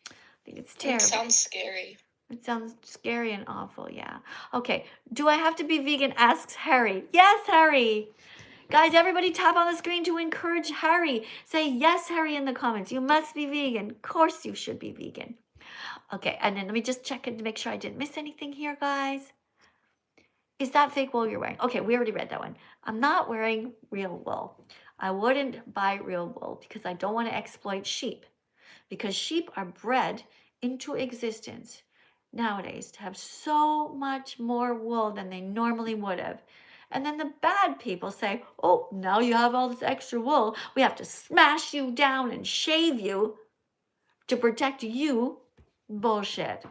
I think it's terrible. It sounds scary. It sounds scary and awful, yeah. Okay, do I have to be vegan? Asks Harry. Yes, Harry. Guys, everybody tap on the screen to encourage Harry. Say yes, Harry, in the comments. You must be vegan. Of course you should be vegan. Okay, and then let me just check it to make sure I didn't miss anything here, guys. Is that fake wool you're wearing? Okay, we already read that one. I'm not wearing real wool. I wouldn't buy real wool because I don't want to exploit sheep, because sheep are bred into existence nowadays to have so much more wool than they normally would have. And then the bad people say, oh, now you have all this extra wool. We have to smash you down and shave you to protect you. Bullshit.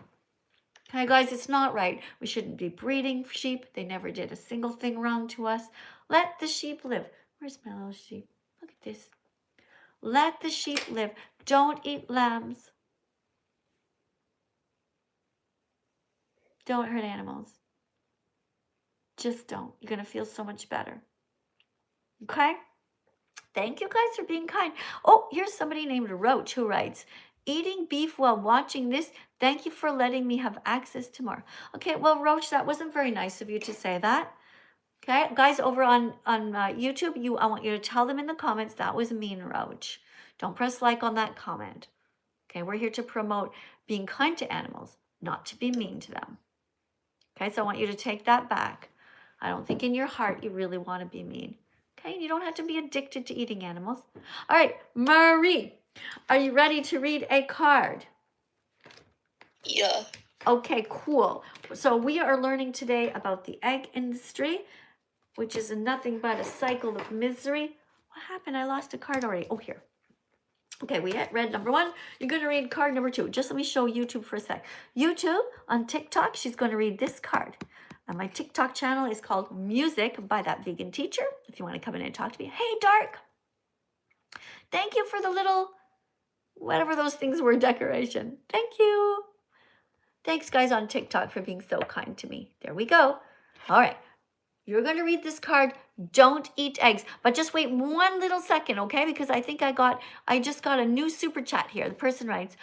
Okay, guys, it's not right. We shouldn't be breeding sheep. They never did a single thing wrong to us. Let the sheep live. Where's my little sheep? Look at this. Let the sheep live. Don't eat lambs. Don't hurt animals. Just don't. You're going to feel so much better. Okay? Thank you guys for being kind. Oh, here's somebody named Roach who writes, eating beef while watching this. Thank you for letting me have access to more. Okay, well, Roach, that wasn't very nice of you to say that. Okay, guys, over on YouTube, I want you to tell them in the comments that was mean, Roach. Don't press like on that comment. Okay, we're here to promote being kind to animals, not to be mean to them. Okay, so I want you to take that back. I don't think in your heart you really want to be mean. Okay, you don't have to be addicted to eating animals. All right, Marie, are you ready to read a card? Yeah. Okay, cool. So we are learning today about the egg industry, which is nothing but a cycle of misery. What happened? I lost a card already. Oh, here. Okay, we read number 1. You're going to read card number 2. Just let me show YouTube for a sec. YouTube on TikTok, she's going to read this card. My TikTok channel is called Music by That Vegan Teacher. If you want to come in and talk to me. Hey, Dark. Thank you for the little, whatever those things were, decoration. Thank you. Thanks, guys, on TikTok for being so kind to me. There we go. All right. You're going to read this card. Don't eat eggs. But just wait one little second, okay? Because I think I just got a new super chat here. The person writes,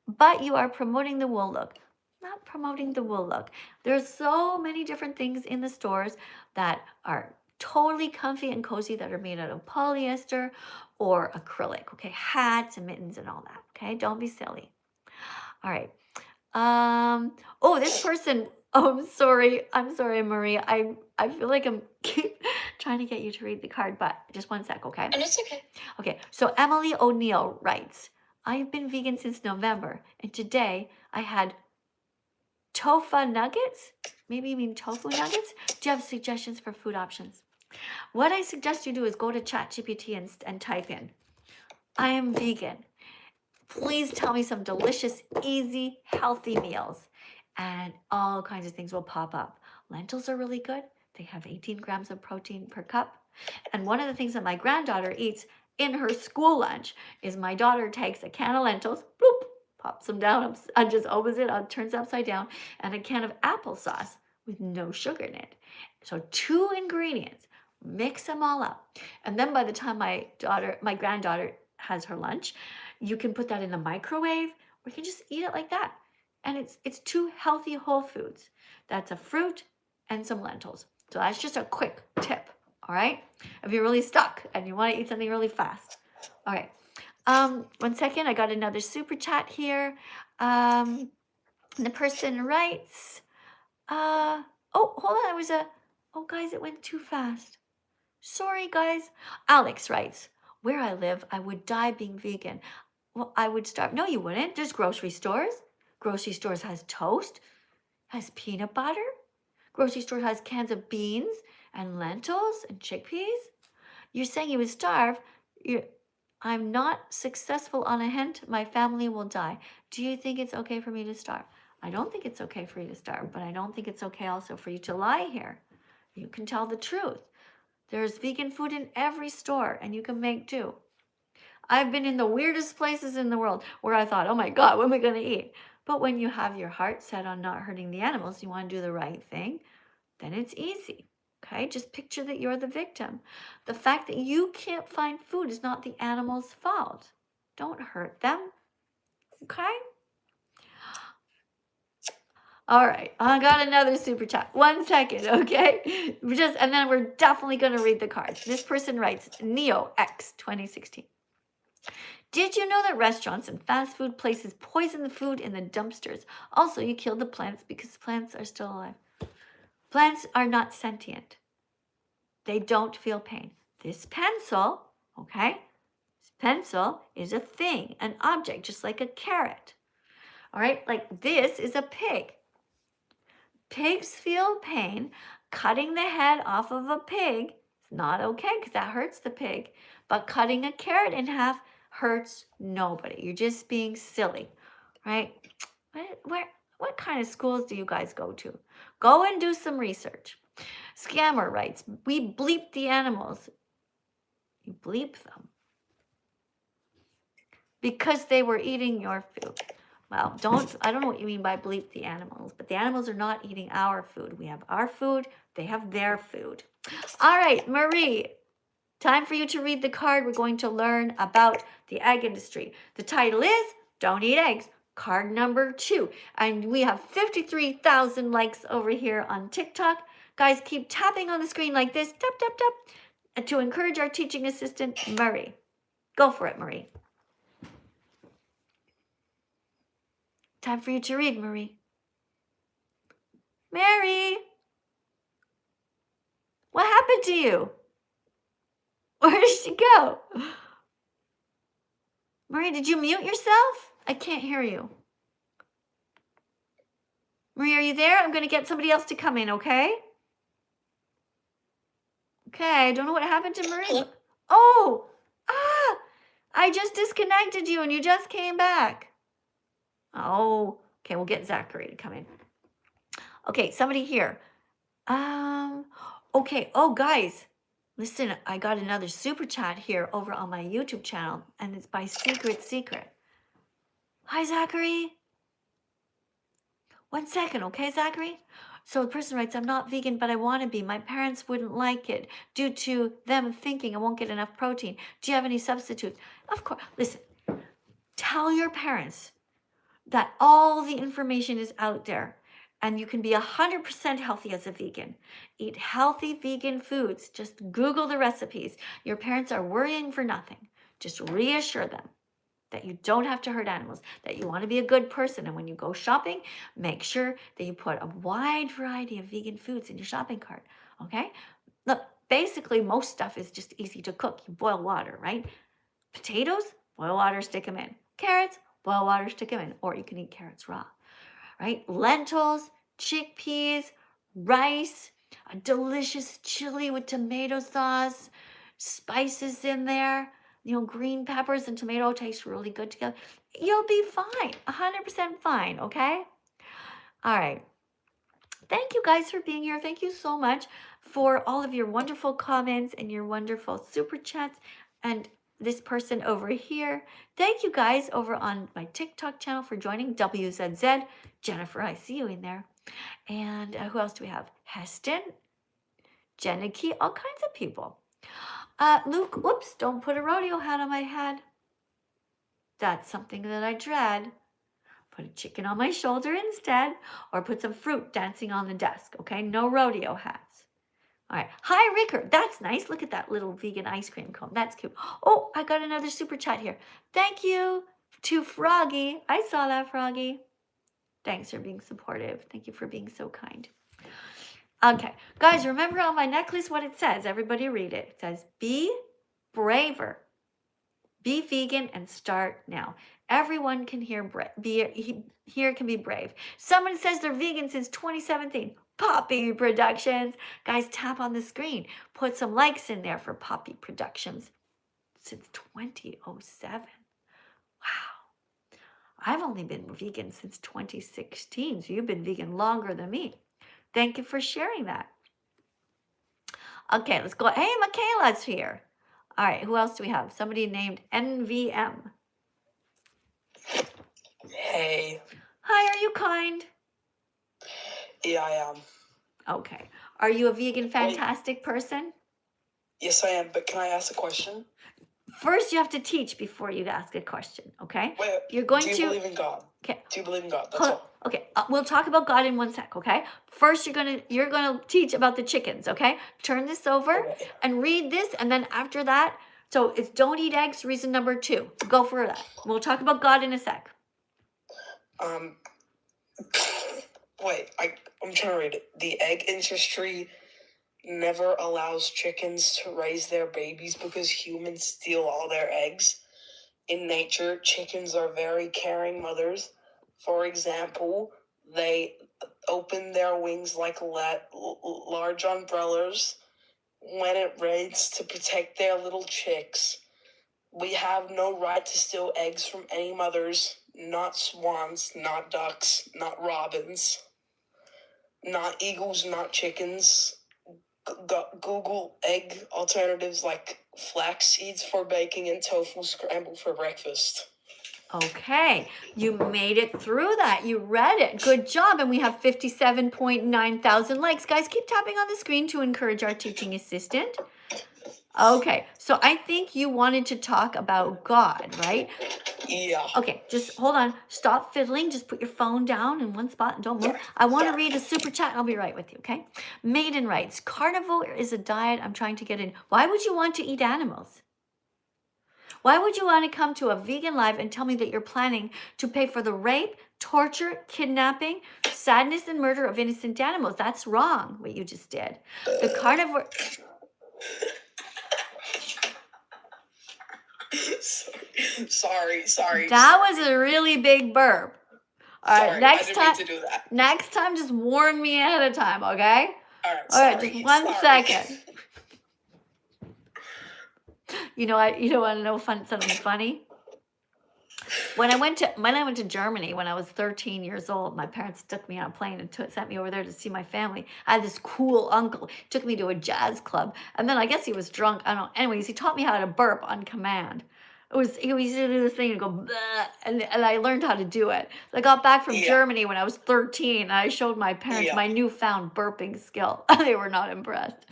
but you are promoting the wool look. Not promoting the wool look. There's so many different things in the stores that are totally comfy and cozy that are made out of polyester or acrylic, okay? Hats and mittens and all that, okay? Don't be silly. All right. Oh, this person, oh, I'm sorry, Marie. I feel like I'm trying to get you to read the card, but just one sec, okay? And it's okay. Okay, so Emily O'Neill writes, I've been vegan since November, and today I had tofu nuggets. Maybe you mean tofu nuggets? Do you have suggestions for food options? What I suggest you do is go to ChatGPT and type in, I am vegan. Please tell me some delicious, easy, healthy meals. And all kinds of things will pop up. Lentils are really good. They have 18 grams of protein per cup. And one of the things that my granddaughter eats in her school lunch is my daughter takes a can of lentils, bloop, pops them down, and just opens it, turns it upside down, and a can of applesauce with no sugar in it. So 2 ingredients, mix them all up. And then by the time my granddaughter has her lunch, you can put that in the microwave, or you can just eat it like that. And it's 2 healthy whole foods. That's a fruit and some lentils. So that's just a quick tip, all right? If you're really stuck and you want to eat something really fast. All right. 1 second, I got another super chat here. The person writes, oh, hold on, oh guys, it went too fast. Sorry, guys. Alex writes, where I live, I would die being vegan. Well, I would starve. No, you wouldn't. There's grocery stores. Grocery stores has toast, has peanut butter. Grocery store has cans of beans and lentils and chickpeas. You're saying you would starve. I'm not successful on a hint. My family will die. Do you think it's okay for me to starve? I don't think it's okay for you to starve, but I don't think it's okay also for you to lie here. You can tell the truth. There's vegan food in every store, and you can make do. I've been in the weirdest places in the world where I thought, oh my God, what am I going to eat? But when you have your heart set on not hurting the animals, you want to do the right thing, then it's easy. Okay, just picture that you're the victim. The fact that you can't find food is not the animal's fault. Don't hurt them. Okay? All right, I got another super chat. 1 second, okay? And then we're definitely going to read the cards. This person writes, Neo X 2016. Did you know that restaurants and fast food places poison the food in the dumpsters? Also, you kill the plants because plants are still alive. Plants are not sentient. They don't feel pain. This pencil okay? Pencil is a thing, an object, just like a carrot. All right, like this is a pig. Pigs feel pain. Cutting the head off of a pig is not okay because that hurts the pig. But cutting a carrot in half hurts nobody. You're just being silly, right? What kind of schools do you guys go to? Go and do some research. Scammer writes, we bleep the animals. You bleep them because they were eating your food. Well, I don't know what you mean by bleep the animals, but the animals are not eating our food. We have our food, they have their food. All right, Marie, time for you to read the card. We're going to learn about the egg industry. The title is Don't Eat Eggs, card number 2. And we have 53,000 likes over here on TikTok. Guys, keep tapping on the screen like this, tap, tap, tap, and to encourage our teaching assistant, Marie. Go for it, Marie. Time for you to read, Marie. Mary, what happened to you? Where did she go? Marie, did you mute yourself? I can't hear you. Marie, are you there? I'm going to get somebody else to come in, okay? Okay, I don't know what happened to Marie. Hello? Oh, I just disconnected you and you just came back. Oh, okay, we'll get Zachary to come in. Okay, somebody here. Okay, oh, guys, listen, I got another super chat here over on my YouTube channel, and it's by Secret. Hi, Zachary. 1 second, okay, Zachary? So the person writes, I'm not vegan, but I want to be. My parents wouldn't like it due to them thinking I won't get enough protein. Do you have any substitutes? Of course. Listen, tell your parents that all the information is out there and you can be 100% healthy as a vegan. Eat healthy vegan foods. Just Google the recipes. Your parents are worrying for nothing. Just reassure them that you don't have to hurt animals, that you want to be a good person. And when you go shopping, make sure that you put a wide variety of vegan foods in your shopping cart, okay? Look, basically most stuff is just easy to cook. You boil water, right? Potatoes, boil water, stick them in. Carrots, boil water, stick them in. Or you can eat carrots raw, right? Lentils, chickpeas, rice, a delicious chili with tomato sauce, spices in there. You know, green peppers and tomato taste really good together. You'll be fine, 100% fine, okay? All right. Thank you guys for being here. Thank you so much for all of your wonderful comments and your wonderful super chats. And this person over here, thank you guys over on my TikTok channel for joining, WZZ. Jennifer, I see you in there. And who else do we have? Heston, Jenicky, all kinds of people. Luke, whoops, don't put a rodeo hat on my head. That's something that I dread. Put a chicken on my shoulder instead, or put some fruit dancing on the desk, okay? No rodeo hats. All right. Hi, Ricker. That's nice. Look at that little vegan ice cream cone. That's cute. Oh, I got another super chat here. Thank you to Froggy. I saw that, Froggy. Thanks for being supportive. Thank you for being so kind. Okay, guys, remember on my necklace what it says. Everybody read it. It says, be braver. Be vegan and start now. Everyone can here can be brave. Someone says they're vegan since 2017. Poppy Productions. Guys, tap on the screen. Put some likes in there for Poppy Productions. Since 2007. Wow. I've only been vegan since 2016, so you've been vegan longer than me. Thank you for sharing that. Okay, let's go. Hey, Michaela's here. All right, who else do we have? Somebody named NVM. Hey. Hi, are you kind? Yeah, I am. Okay. Are you a vegan fantastic person? Yes, I am, but can I ask a question? First, you have to teach before you ask a question, okay? Wait, You're going do you to believe in God? Okay. Do you believe in God? That's all. Okay, we'll talk about God in 1 sec, okay? First, you're gonna teach about the chickens, okay? Turn this over Okay. and read this, and then after that, so it's don't eat eggs, reason number 2. Go for that. We'll talk about God in a sec. Wait, I'm trying to read it. The egg industry never allows chickens to raise their babies because humans steal all their eggs. In nature, chickens are very caring mothers. For example, they open their wings like large umbrellas when it rains to protect their little chicks. We have no right to steal eggs from any mothers, not swans, not ducks, not robins, not eagles, not chickens. Google egg alternatives like flax seeds for baking and tofu scrambled for breakfast. Okay, you made it through that. You read it. Good job. And we have 57.9 thousand likes. Guys, keep tapping on the screen to encourage our teaching assistant. Okay, so I think you wanted to talk about God, right? Yeah. Okay, just hold on. Stop fiddling. Just put your phone down in one spot and don't move. I want to read a super chat and I'll be right with you, okay? Maiden writes, carnivore is a diet I'm trying to get in. Why would you want to eat animals? Why would you want to come to a vegan live and tell me that you're planning to pay for the rape, torture, kidnapping, sadness, and murder of innocent animals? That's wrong, what you just did. The carnivore... Sorry. That was a really big burp. All right, Sorry, next I didn't time. mean to do that. Next time, just warn me ahead of time, okay? All All right, just one second. You know what? You don't want to know something funny? When I went to Germany when I was 13 years old, my parents took me on a plane and sent me over there to see my family. I had this cool uncle, took me to a jazz club, and then I guess he was drunk. I don't know. Anyways, he taught me how to burp on command. He used to do this thing and go, bleh, and I learned how to do it. I got back from Germany when I was 13, and I showed my parents my newfound burping skill. They were not impressed.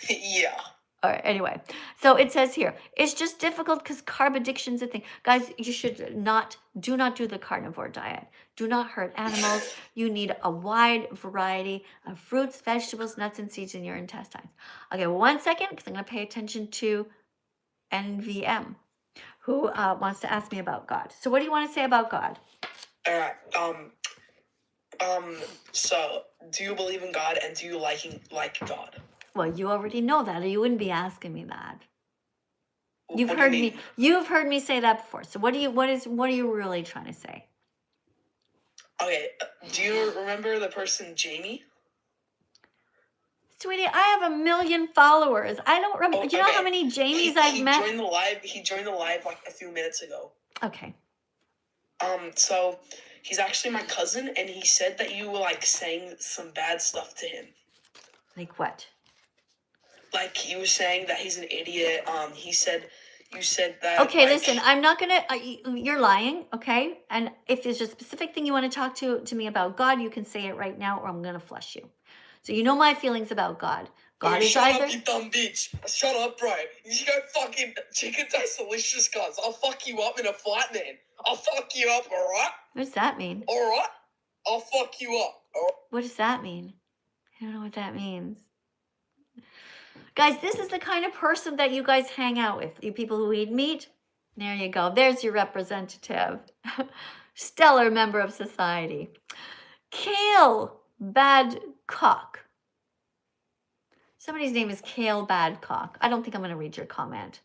Yeah. All right, anyway, so it says here, it's just difficult because carb addiction's a thing. Guys, you should do not do the carnivore diet. Do not hurt animals. You need a wide variety of fruits, vegetables, nuts, and seeds in your intestines. Okay, 1 second, because I'm going to pay attention to NVM, who wants to ask me about God. So what do you want to say about God? All right, so do you believe in God and do you like God? Well, you already know that, or you wouldn't be asking me that. You've What do you mean? You've heard me say that before. So what are you really trying to say? Okay, do you remember the person Jamie? Sweetie, I have 1 million followers. I don't remember. Do you know how many Jamies I've met? He joined the live like a few minutes ago. Okay. So he's actually my cousin, and he said that you were like saying some bad stuff to him. Like what? Like you were saying that he's an idiot. You said that. Okay, listen, I'm not gonna. You're lying, okay? And if there's a specific thing you want to talk to me about God, you can say it right now, or I'm gonna flush you. So you know my feelings about God. God is shut either. up, you dumb bitch. Shut up, bro. You go fucking chicken tastes delicious, guys. I'll fuck you up in a fight, man. I'll fuck you up, alright? What does that mean? Alright? I'll fuck you up. Alright? What does that mean? I don't know what that means. Guys, this is the kind of person that you guys hang out with. You people who eat meat. There you go. There's your representative. Stellar member of society. Kale Badcock. Somebody's name is Kale Badcock. I don't think I'm going to read your comment,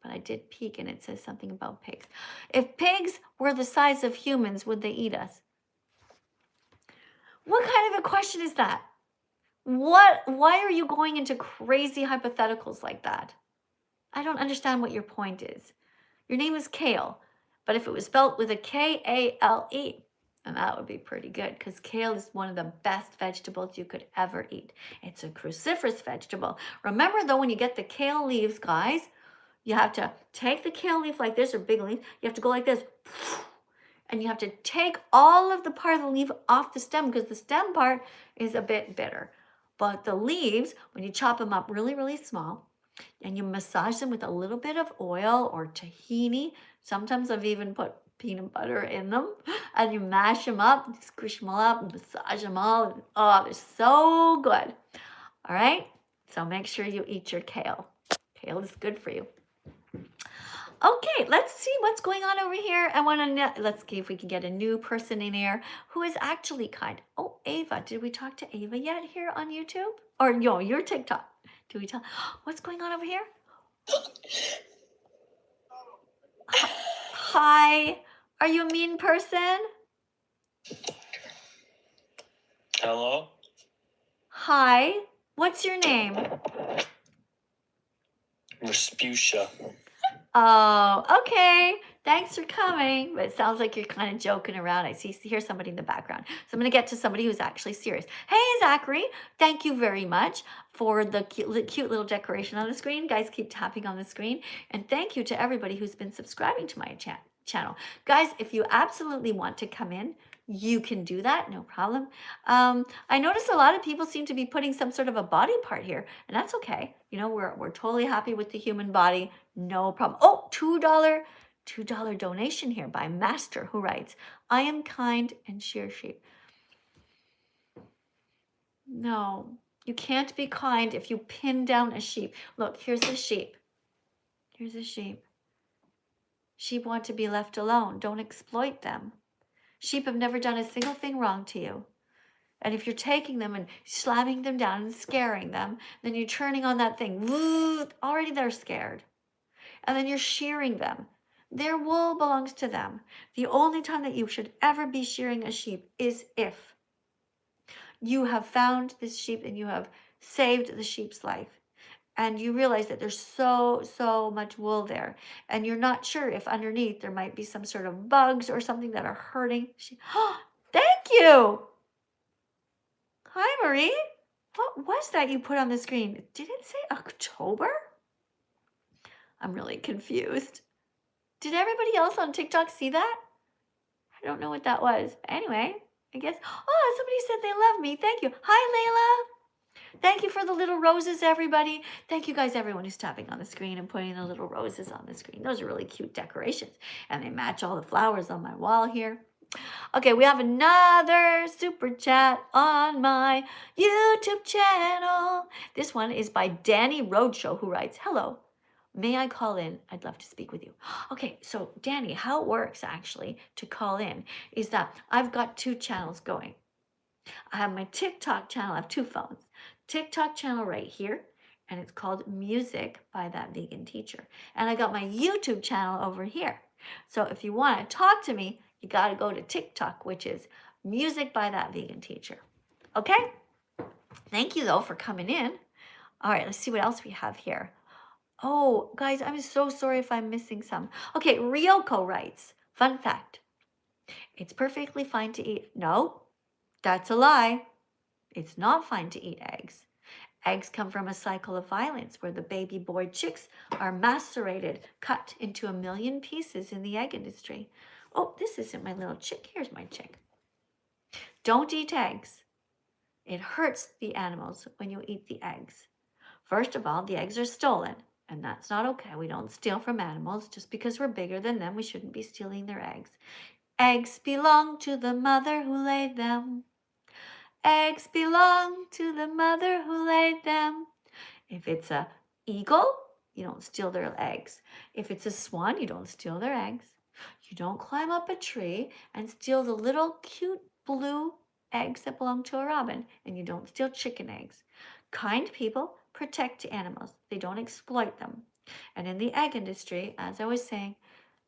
but I did peek and it says something about pigs. If pigs were the size of humans, would they eat us? What kind of a question is that? Why are you going into crazy hypotheticals like that? I don't understand what your point is. Your name is Kale, but if it was spelled with a K-A-L-E, then that would be pretty good, because kale is one of the best vegetables you could ever eat. It's a cruciferous vegetable. Remember though, when you get the kale leaves, guys, you have to take the kale leaf like this, or big leaf, you have to go like this, and you have to take all of the part of the leaf off the stem, because the stem part is a bit bitter. But the leaves, when you chop them up really, really small, and you massage them with a little bit of oil or tahini, sometimes I've even put peanut butter in them, and you mash them up, squish them all up, massage them all, and oh, they're so good. All right, so make sure you eat your kale. Kale is good for you. Okay, let's see what's going on over here. Let's see if we can get a new person in here who is actually kind. Oh, Ava, did we talk to Ava yet here on YouTube? Or no, your TikTok. Do we tell? What's going on over here? Hi. Are you a mean person? Hello? Hi. What's your name? Respucia. Oh, okay. Thanks for coming. But it sounds like you're kind of joking around. I hear somebody in the background. So I'm going to get to somebody who's actually serious. Hey, Zachary. Thank you very much for the cute little decoration on the screen. Guys, keep tapping on the screen. And thank you to everybody who's been subscribing to my channel. Guys, if you absolutely want to come in, you can do that, no problem. I noticed a lot of people seem to be putting some sort of a body part here, and that's okay. You know, we're totally happy with the human body, no problem. Oh, $2 donation here by Master, who writes, I am kind and shear sheep. No, you can't be kind if you pin down a sheep. Look, here's a sheep. Here's a sheep. Sheep want to be left alone. Don't exploit them. Sheep have never done a single thing wrong to you. And if you're taking them and slamming them down and scaring them, then you're turning on that thing. Already they're scared. And then you're shearing them. Their wool belongs to them. The only time that you should ever be shearing a sheep is if you have found this sheep and you have saved the sheep's life. And you realize that there's so much wool there. And you're not sure if underneath there might be some sort of bugs or something that are hurting. Thank you. Hi, Marie. What was that you put on the screen? Did it say October? I'm really confused. Did everybody else on TikTok see that? I don't know what that was. Anyway, I guess. Oh, somebody said they love me. Thank you. Hi, Layla. Thank you for the little roses, everybody. Thank you guys, everyone who's tapping on the screen and putting the little roses on the screen. Those are really cute decorations. And they match all the flowers on my wall here. Okay, we have another super chat on my YouTube channel. This one is by Danny Roadshow, who writes, hello, may I call in? I'd love to speak with you. Okay, so Danny, how it works actually to call in is that I've got two channels going. I have my TikTok channel. I have two phones. TikTok channel right here, and it's called Music by That Vegan Teacher. And I got my YouTube channel over here. So if you want to talk to me, you got to go to TikTok, which is Music by That Vegan Teacher. Okay? Thank you, though, for coming in. All right, let's see what else we have here. Oh, guys, I'm so sorry if I'm missing some. Okay, Ryoko writes, fun fact. It's perfectly fine to eat. No, that's a lie. It's not fine to eat eggs. Eggs come from a cycle of violence where the baby boy chicks are macerated, cut into 1 million pieces in the egg industry. Oh, this isn't my little chick. Here's my chick. Don't eat eggs. It hurts the animals when you eat the eggs. First of all, the eggs are stolen, and that's not okay. We don't steal from animals. Just because we're bigger than them, we shouldn't be stealing their eggs. Eggs belong to the mother who laid them. Eggs belong to the mother who laid them. If it's a eagle, you don't steal their eggs. If it's a swan, you don't steal their eggs. You don't climb up a tree and steal the little cute blue eggs that belong to a robin. And you don't steal chicken eggs. Kind people protect animals. They don't exploit them. And in the egg industry, as I was saying,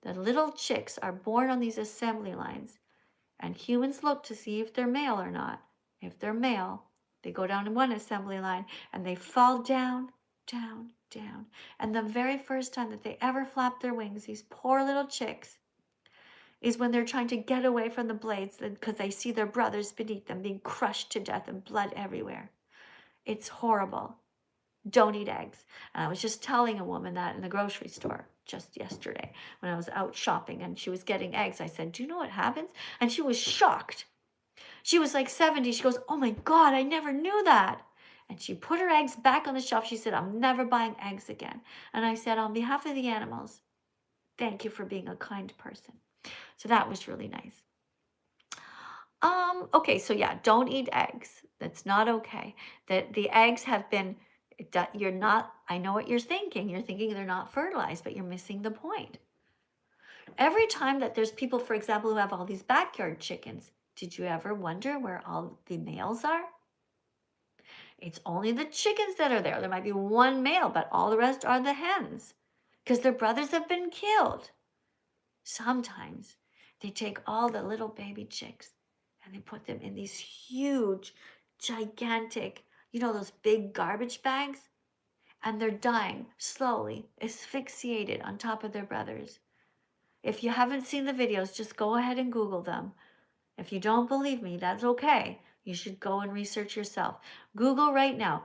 the little chicks are born on these assembly lines. And humans look to see if they're male or not. If they're male, they go down in one assembly line and they fall down, down, down. And the very first time that they ever flap their wings, these poor little chicks, is when they're trying to get away from the blades because they see their brothers beneath them being crushed to death and blood everywhere. It's horrible. Don't eat eggs. And I was just telling a woman that in the grocery store just yesterday when I was out shopping and she was getting eggs. I said, do you know what happens? And she was shocked. She was like 70. She goes, oh my God, I never knew that. And she put her eggs back on the shelf. She said, I'm never buying eggs again. And I said, on behalf of the animals, thank you for being a kind person. So that was really nice. Okay, so yeah, don't eat eggs. That's not okay. The eggs have been, you're not, I know what you're thinking. You're thinking they're not fertilized, but you're missing the point. Every time that there's people, for example, who have all these backyard chickens, did you ever wonder where all the males are? It's only the chickens that are there. There might be one male, but all the rest are the hens because their brothers have been killed. Sometimes they take all the little baby chicks and they put them in these huge, gigantic, those big garbage bags, and they're dying slowly, asphyxiated on top of their brothers. If you haven't seen the videos, just go ahead and Google them. If you don't believe me, that's okay. You should go and research yourself. Google right now,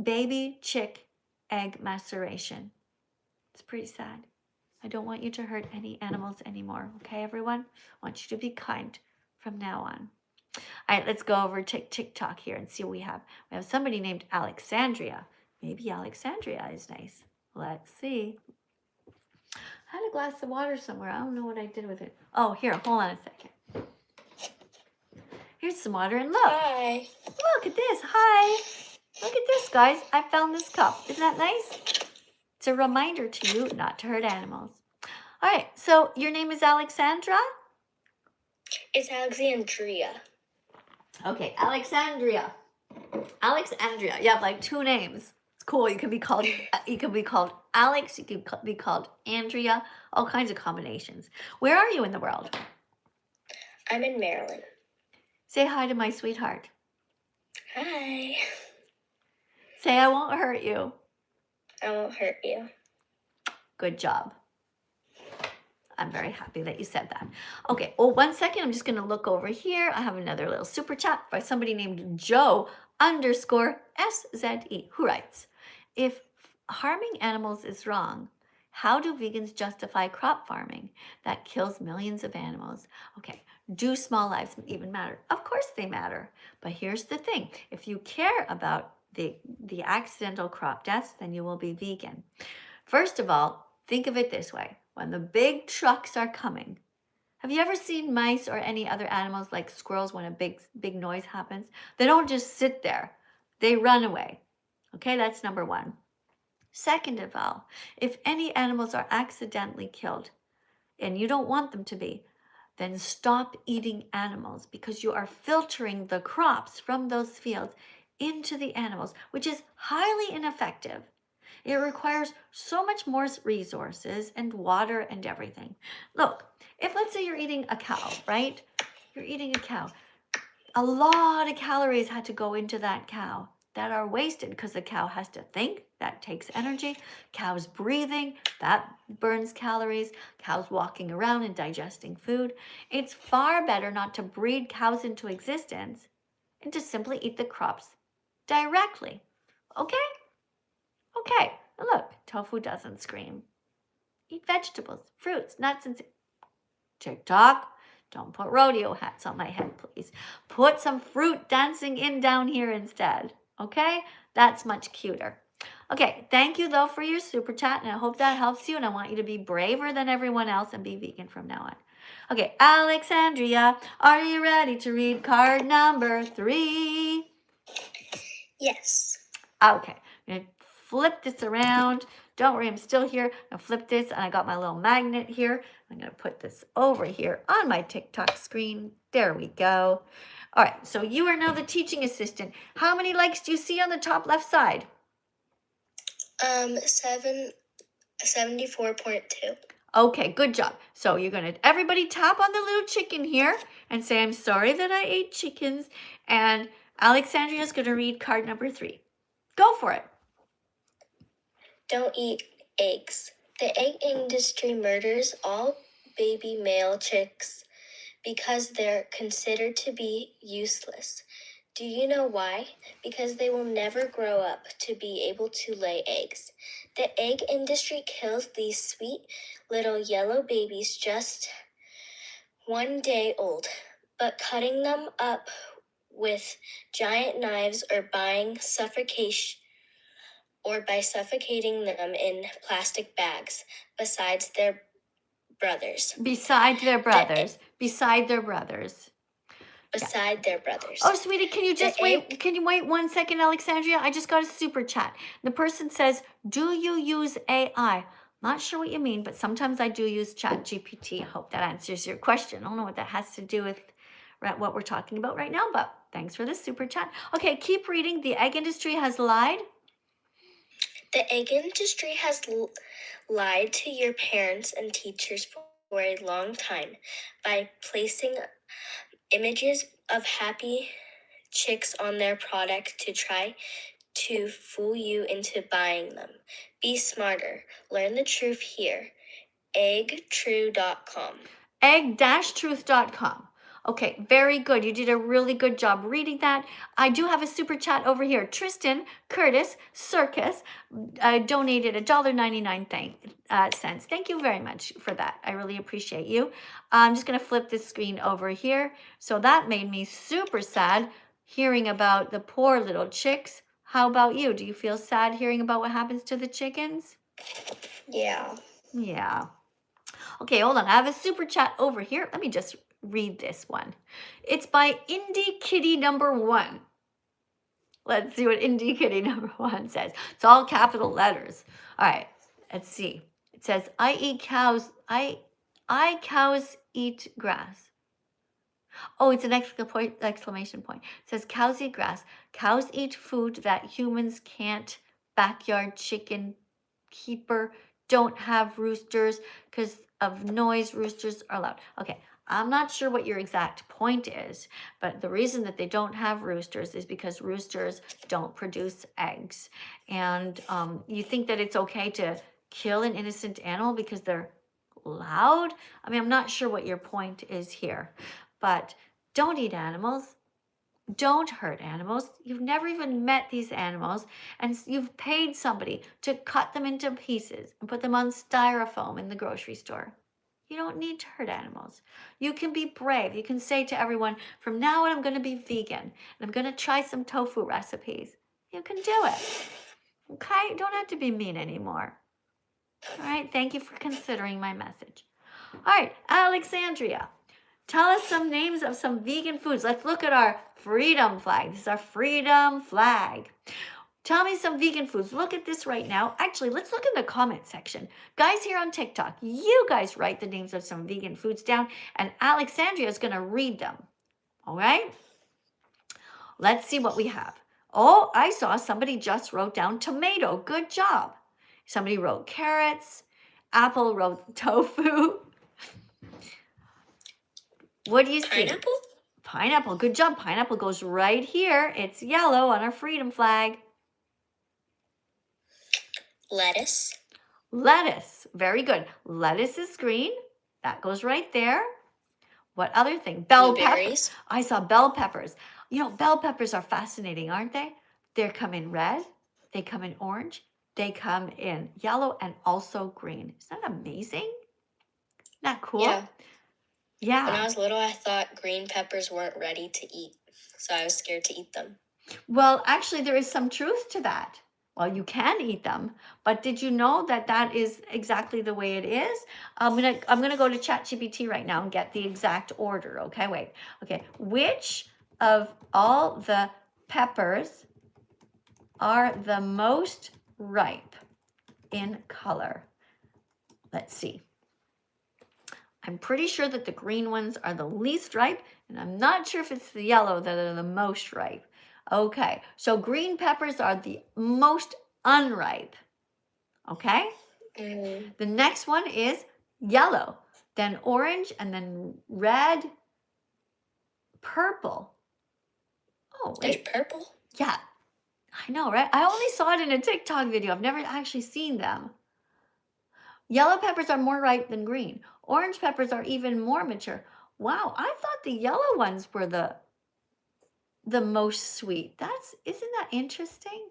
baby chick egg maceration. It's pretty sad. I don't want you to hurt any animals anymore, okay, everyone? I want you to be kind from now on. All right, let's go over to TikTok here and see what we have. We have somebody named Alexandria. Maybe Alexandria is nice. Let's see. I had a glass of water somewhere. I don't know what I did with it. Oh, here, hold on a second. Here's some water, and look. Hi. Look at this. Hi. Look at this, guys. I found this cup. Isn't that nice? It's a reminder to you not to hurt animals. All right, so your name is Alexandra? It's Alexandria. Okay, Alexandria. Alexandria. You have like two names. It's cool. You can be called Alex. You can be called Andrea. All kinds of combinations. Where are you in the world? I'm in Maryland. Say hi to my sweetheart. Hi. Say I won't hurt you. I won't hurt you. Good job. I'm very happy that you said that. Okay, well, 1 second. I'm just going to look over here. I have another little super chat by somebody named Joe_SZE, who writes, if harming animals is wrong, how do vegans justify crop farming that kills millions of animals? Okay, do small lives even matter? Of course they matter. But here's the thing. If you care about the accidental crop deaths, then you will be vegan. First of all, think of it this way. When the big trucks are coming, have you ever seen mice or any other animals like squirrels when a big noise happens? They don't just sit there. They run away. Okay, that's number one. Second of all, if any animals are accidentally killed and you don't want them to be, then stop eating animals because you are filtering the crops from those fields into the animals, which is highly ineffective. It requires so much more resources and water and everything. Look, if let's say you're eating a cow, right? You're eating a cow. A lot of calories had to go into that cow that are wasted because the cow has to think. That takes energy. Cows breathing, that burns calories. Cows walking around and digesting food. It's far better not to breed cows into existence and to simply eat the crops directly. Okay? Okay, look, tofu doesn't scream. Eat vegetables, fruits, nuts, and TikTok, don't put rodeo hats on my head, please. Put some fruit dancing in down here instead, okay? That's much cuter. Okay, thank you, though, for your super chat, and I hope that helps you, and I want you to be braver than everyone else and be vegan from now on. Okay, Alexandria, are you ready to read card number 3? Yes. Okay, I'm going to flip this around. Don't worry, I'm still here. I'm going to flip this, and I got my little magnet here. I'm going to put this over here on my TikTok screen. There we go. All right, so you are now the teaching assistant. How many likes do you see on the top left side? 74.2. Okay, good job. So you're going to, everybody tap on the little chicken here and say, I'm sorry that I ate chickens. And Alexandria is going to read card number 3. Go for it. Don't eat eggs. The egg industry murders all baby male chicks because they're considered to be useless. Do you know why? Because they will never grow up to be able to lay eggs. The egg industry kills these sweet little yellow babies just 1 day old, but cutting them up with giant knives or by suffocating them in plastic bags beside their brothers. Beside their brothers. Oh, sweetie, can you just wait? Can you wait 1 second, Alexandria? I just got a super chat. The person says, do you use AI? Not sure what you mean, but sometimes I do use ChatGPT. I hope that answers your question. I don't know what that has to do with what we're talking about right now, but Thanks for the super chat. Okay, keep reading. The egg industry has lied. The egg industry has lied to your parents and teachers for a long time by placing images of happy chicks on their product to try to fool you into buying them. Be smarter. Learn the truth here. Eggtrue.com. Egg-truth.com. Okay, very good. You did a really good job reading that. I do have a super chat over here. Tristan Curtis Circus donated $1.99 cents. Thank you very much for that. I really appreciate you. I'm just going to flip this screen over here. So that made me super sad hearing about the poor little chicks. How about you? Do you feel sad hearing about what happens to the chickens? Yeah. Yeah. Okay, hold on. I have a super chat over here. Let me just read this one. It's by Indie Kitty number 1. Let's see what Indie Kitty number 1 says. It's all capital letters. All right, let's see. It says, I eat cows. I cows eat grass. Oh, it's an exclamation point. It says, cows eat grass. Cows eat food that humans can't. Backyard chicken keeper don't have roosters because of noise. Roosters are loud. Okay, I'm not sure what your exact point is, but the reason that they don't have roosters is because roosters don't produce eggs. And you think that it's okay to kill an innocent animal because they're loud? I mean, I'm not sure what your point is here, but don't eat animals. Don't hurt animals. You've never even met these animals, and you've paid somebody to cut them into pieces and put them on styrofoam in the grocery store. You don't need to hurt animals. You can be brave. You can say to everyone, from now on, I'm going to be vegan, and I'm going to try some tofu recipes. You can do it. Okay? You don't have to be mean anymore. All right? Thank you for considering my message. All right, Alexandria. Tell us some names of some vegan foods. Let's look at our freedom flag. This is our freedom flag. Tell me some vegan foods. Look at this right now. Actually, let's look in the comment section. Guys here on TikTok, you guys write the names of some vegan foods down, and Alexandria is going to read them. All right? Let's see what we have. Oh, I saw somebody just wrote down tomato. Good job. Somebody wrote carrots. Apple wrote tofu. What do you see? Pineapple? Pineapple. Good job. Pineapple goes right here. It's yellow on our freedom flag. Lettuce? Lettuce. Very good. Lettuce is green. That goes right there. What other thing? Bell peppers. I saw bell peppers. You know, bell peppers are fascinating, aren't they? They come in red. They come in orange. They come in yellow and also green. Isn't that amazing? Isn't that cool? Yeah. Yeah. When I was little, I thought green peppers weren't ready to eat, so I was scared to eat them. Well, actually, there is some truth to that. Well, you can eat them, but did you know that that is exactly the way it is? I'm gonna go to ChatGPT right now and get the exact order. Okay, wait. Okay, which of all the peppers are the most ripe in color? Let's see. I'm pretty sure that the green ones are the least ripe, and I'm not sure if it's the yellow that are the most ripe. Okay, so green peppers are the most unripe. Okay? The next one is yellow, then orange, and then red, purple. Oh, wait. There's purple? Yeah, I know, right? I only saw it in a TikTok video. I've never actually seen them. Yellow peppers are more ripe than green. Orange peppers are even more mature. Wow, I thought the yellow ones were the most sweet. Isn't that interesting?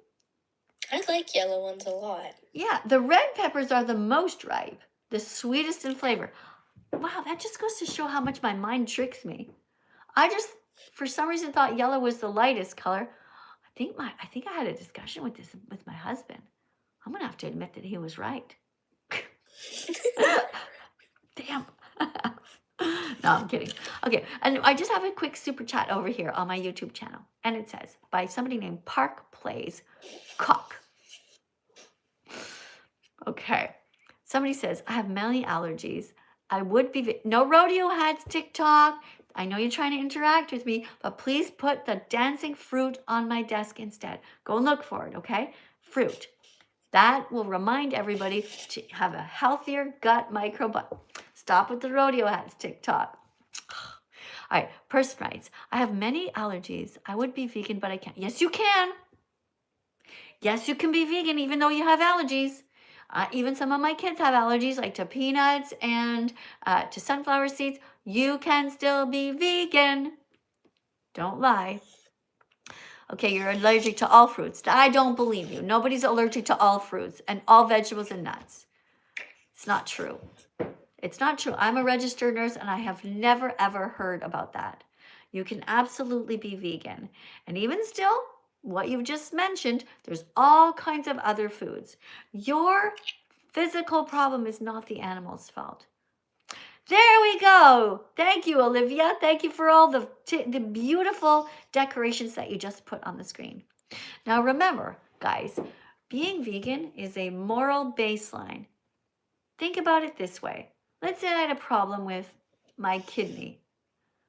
I like yellow ones a lot. Yeah, the red peppers are the most ripe, the sweetest in flavor. Wow, that just goes to show how much my mind tricks me. I just, for some reason, thought yellow was the lightest color. I think I had a discussion with my husband. I'm gonna have to admit that he was right. Damn. No, I'm kidding. Okay, and I just have a quick super chat over here on my YouTube channel, and it says by somebody named Park Plays Cock. Okay, somebody says I have many allergies. I would be no rodeo hats, TikTok. I know you're trying to interact with me, but please put the dancing fruit on my desk instead. Go and look for it, okay? Fruit. That will remind everybody to have a healthier gut microbiome. Stop with the rodeo hats, TikTok. All right, person writes, I have many allergies. I would be vegan, but I can't. Yes, you can. Yes, you can be vegan even though you have allergies. Even some of my kids have allergies, like to peanuts and to sunflower seeds. You can still be vegan. Don't lie. Okay, you're allergic to all fruits. I don't believe you. Nobody's allergic to all fruits and all vegetables and nuts. It's not true. It's not true. I'm a registered nurse and I have never ever heard about that. You can absolutely be vegan. And even still, what you've just mentioned, there's all kinds of other foods. Your physical problem is not the animal's fault. There we go. Thank you, Olivia. Thank you for all the beautiful decorations that you just put on the screen. Now remember, guys, being vegan is a moral baseline. Think about it this way. Let's say I had a problem with my kidney.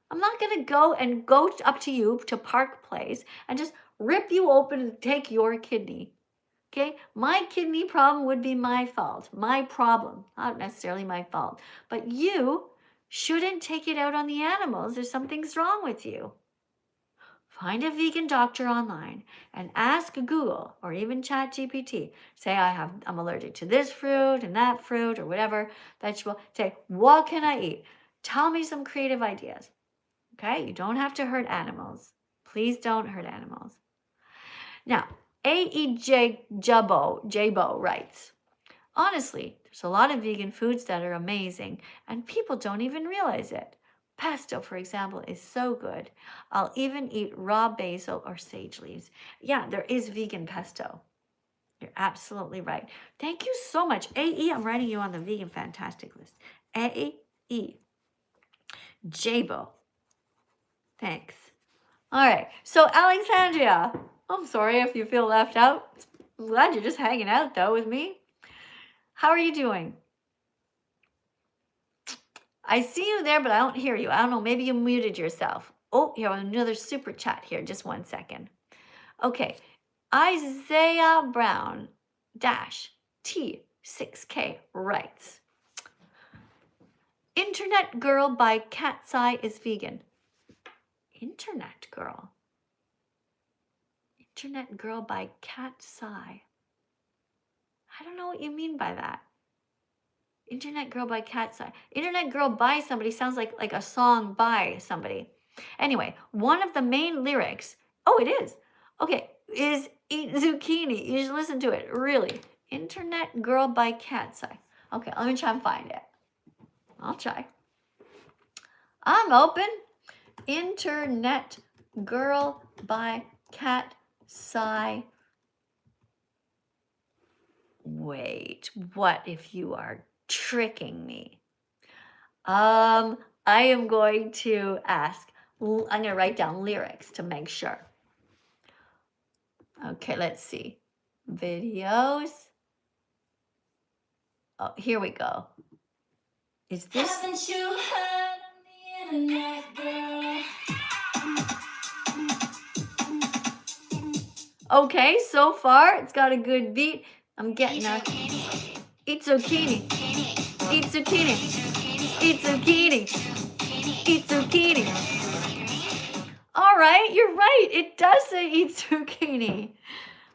I'm not going to go up to you to Park Place and just rip you open and take your kidney. Okay? My kidney problem would be my fault. My problem, not necessarily my fault. But you shouldn't take it out on the animals if something's wrong with you. Find a vegan doctor online and ask Google or even ChatGPT. Say I'm allergic to this fruit and that fruit or whatever vegetable. Say, what can I eat? Tell me some creative ideas. Okay? You don't have to hurt animals. Please don't hurt animals. Now, AEJ Jabo writes, honestly, there's a lot of vegan foods that are amazing and people don't even realize it. Pesto, for example, is so good. I'll even eat raw basil or sage leaves. Yeah, there is vegan pesto. You're absolutely right. Thank you so much. AE, I'm writing you on the vegan fantastic list. AE. Jabo. Thanks. All right. So, Alexandria, I'm sorry if you feel left out. I'm glad you're just hanging out, though, with me. How are you doing? I see you there, but I don't hear you. I don't know. Maybe you muted yourself. Oh, here, another super chat here. Just 1 second. Okay. Isaiah Brown T6K writes, Internet Girl by Cat's Eye is vegan. Internet Girl. Internet Girl by Cat's Eye. I don't know what you mean by that. Internet Girl by Cat's Eye. Internet Girl by somebody sounds like a song by somebody. Anyway, one of the main lyrics, oh, it is. Okay, is eat zucchini. You should listen to it, really. Internet Girl by Cat's Eye. Okay, let me try and find it. I'll try. I'm open. Internet Girl by Cat's Eye. Wait, what if you are tricking me? I am going to ask. I'm going to write down lyrics to make sure. Okay, let's see. Videos. Oh, here we go. Is this? Haven't you heard of the internet, girl? Okay, so far it's got a good beat. I'm getting a eat zucchini. Eat zucchini. Eat zucchini. Eat zucchini. All right, you're right. It does say eat zucchini.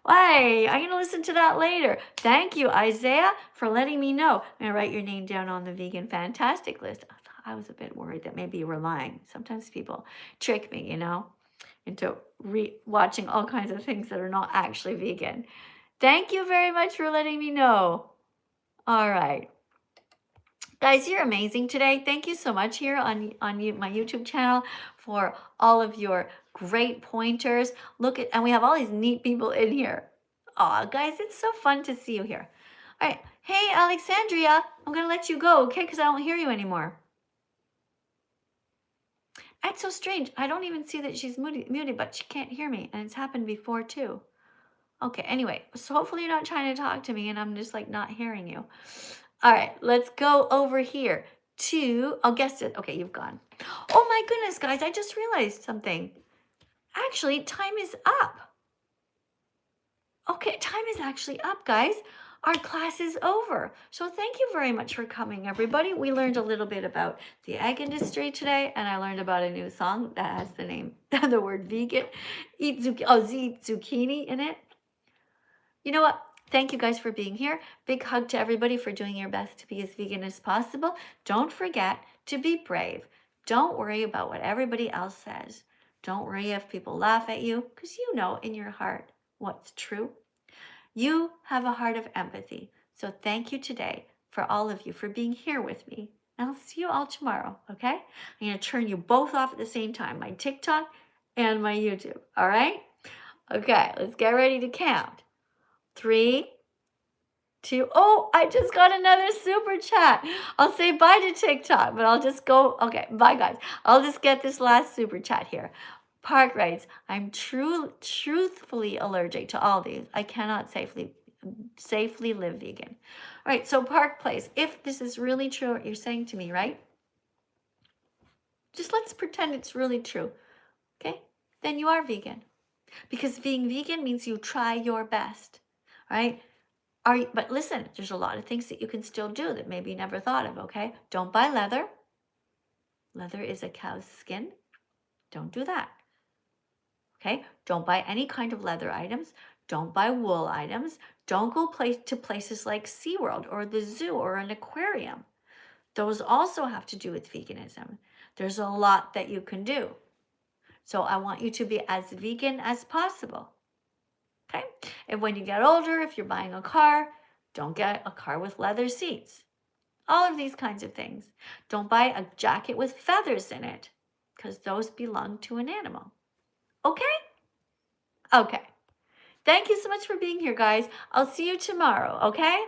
Why? I'm going to listen to that later. Thank you, Isaiah, for letting me know. I'm going to write your name down on the vegan fantastic list. I was a bit worried that maybe you were lying. Sometimes people trick me, into watching all kinds of things that are not actually vegan. Thank you very much for letting me know. All right. Guys, you're amazing today. Thank you so much here on my YouTube channel for all of your great pointers. And we have all these neat people in here. Aw, guys, it's so fun to see you here. All right. Hey, Alexandria, I'm going to let you go, okay? Because I don't hear you anymore. That's so strange. I don't even see that she's muted, but she can't hear me. And it's happened before, too. Okay, anyway, so hopefully you're not trying to talk to me and I'm just like not hearing you. All right, let's go over here to, oh, guess it. Okay, you've gone. Oh my goodness, guys, I just realized something. Actually, time is up. Okay, time is actually up, guys. Our class is over. So thank you very much for coming, everybody. We learned a little bit about the egg industry today, and I learned about a new song that has the name, the word vegan, eat zucchini in it. You know what? Thank you guys for being here. Big hug to everybody for doing your best to be as vegan as possible. Don't forget to be brave. Don't worry about what everybody else says. Don't worry if people laugh at you, because you know in your heart what's true. You have a heart of empathy. So thank you today for all of you for being here with me. And I'll see you all tomorrow, okay? I'm going to turn you both off at the same time, my TikTok and my YouTube, all right? Okay, let's get ready to count. 3, 2, oh, I just got another super chat. I'll say bye to TikTok, but I'll just go, okay, bye guys. I'll just get this last super chat here. Park writes, I'm truthfully allergic to all these. I cannot safely live vegan. All right, so Park Place, if this is really true what you're saying to me, right? Just let's pretend it's really true, okay? Then you are vegan. Because being vegan means you try your best, right? But listen, there's a lot of things that you can still do that maybe you never thought of, okay? Don't buy leather. Leather is a cow's skin. Don't do that. Okay? Don't buy any kind of leather items. Don't buy wool items. Don't go to places like SeaWorld or the zoo or an aquarium. Those also have to do with veganism. There's a lot that you can do. So I want you to be as vegan as possible. Okay? And when you get older, if you're buying a car, don't get a car with leather seats. All of these kinds of things. Don't buy a jacket with feathers in it, because those belong to an animal. Okay? Okay. Thank you so much for being here, guys. I'll see you tomorrow, okay?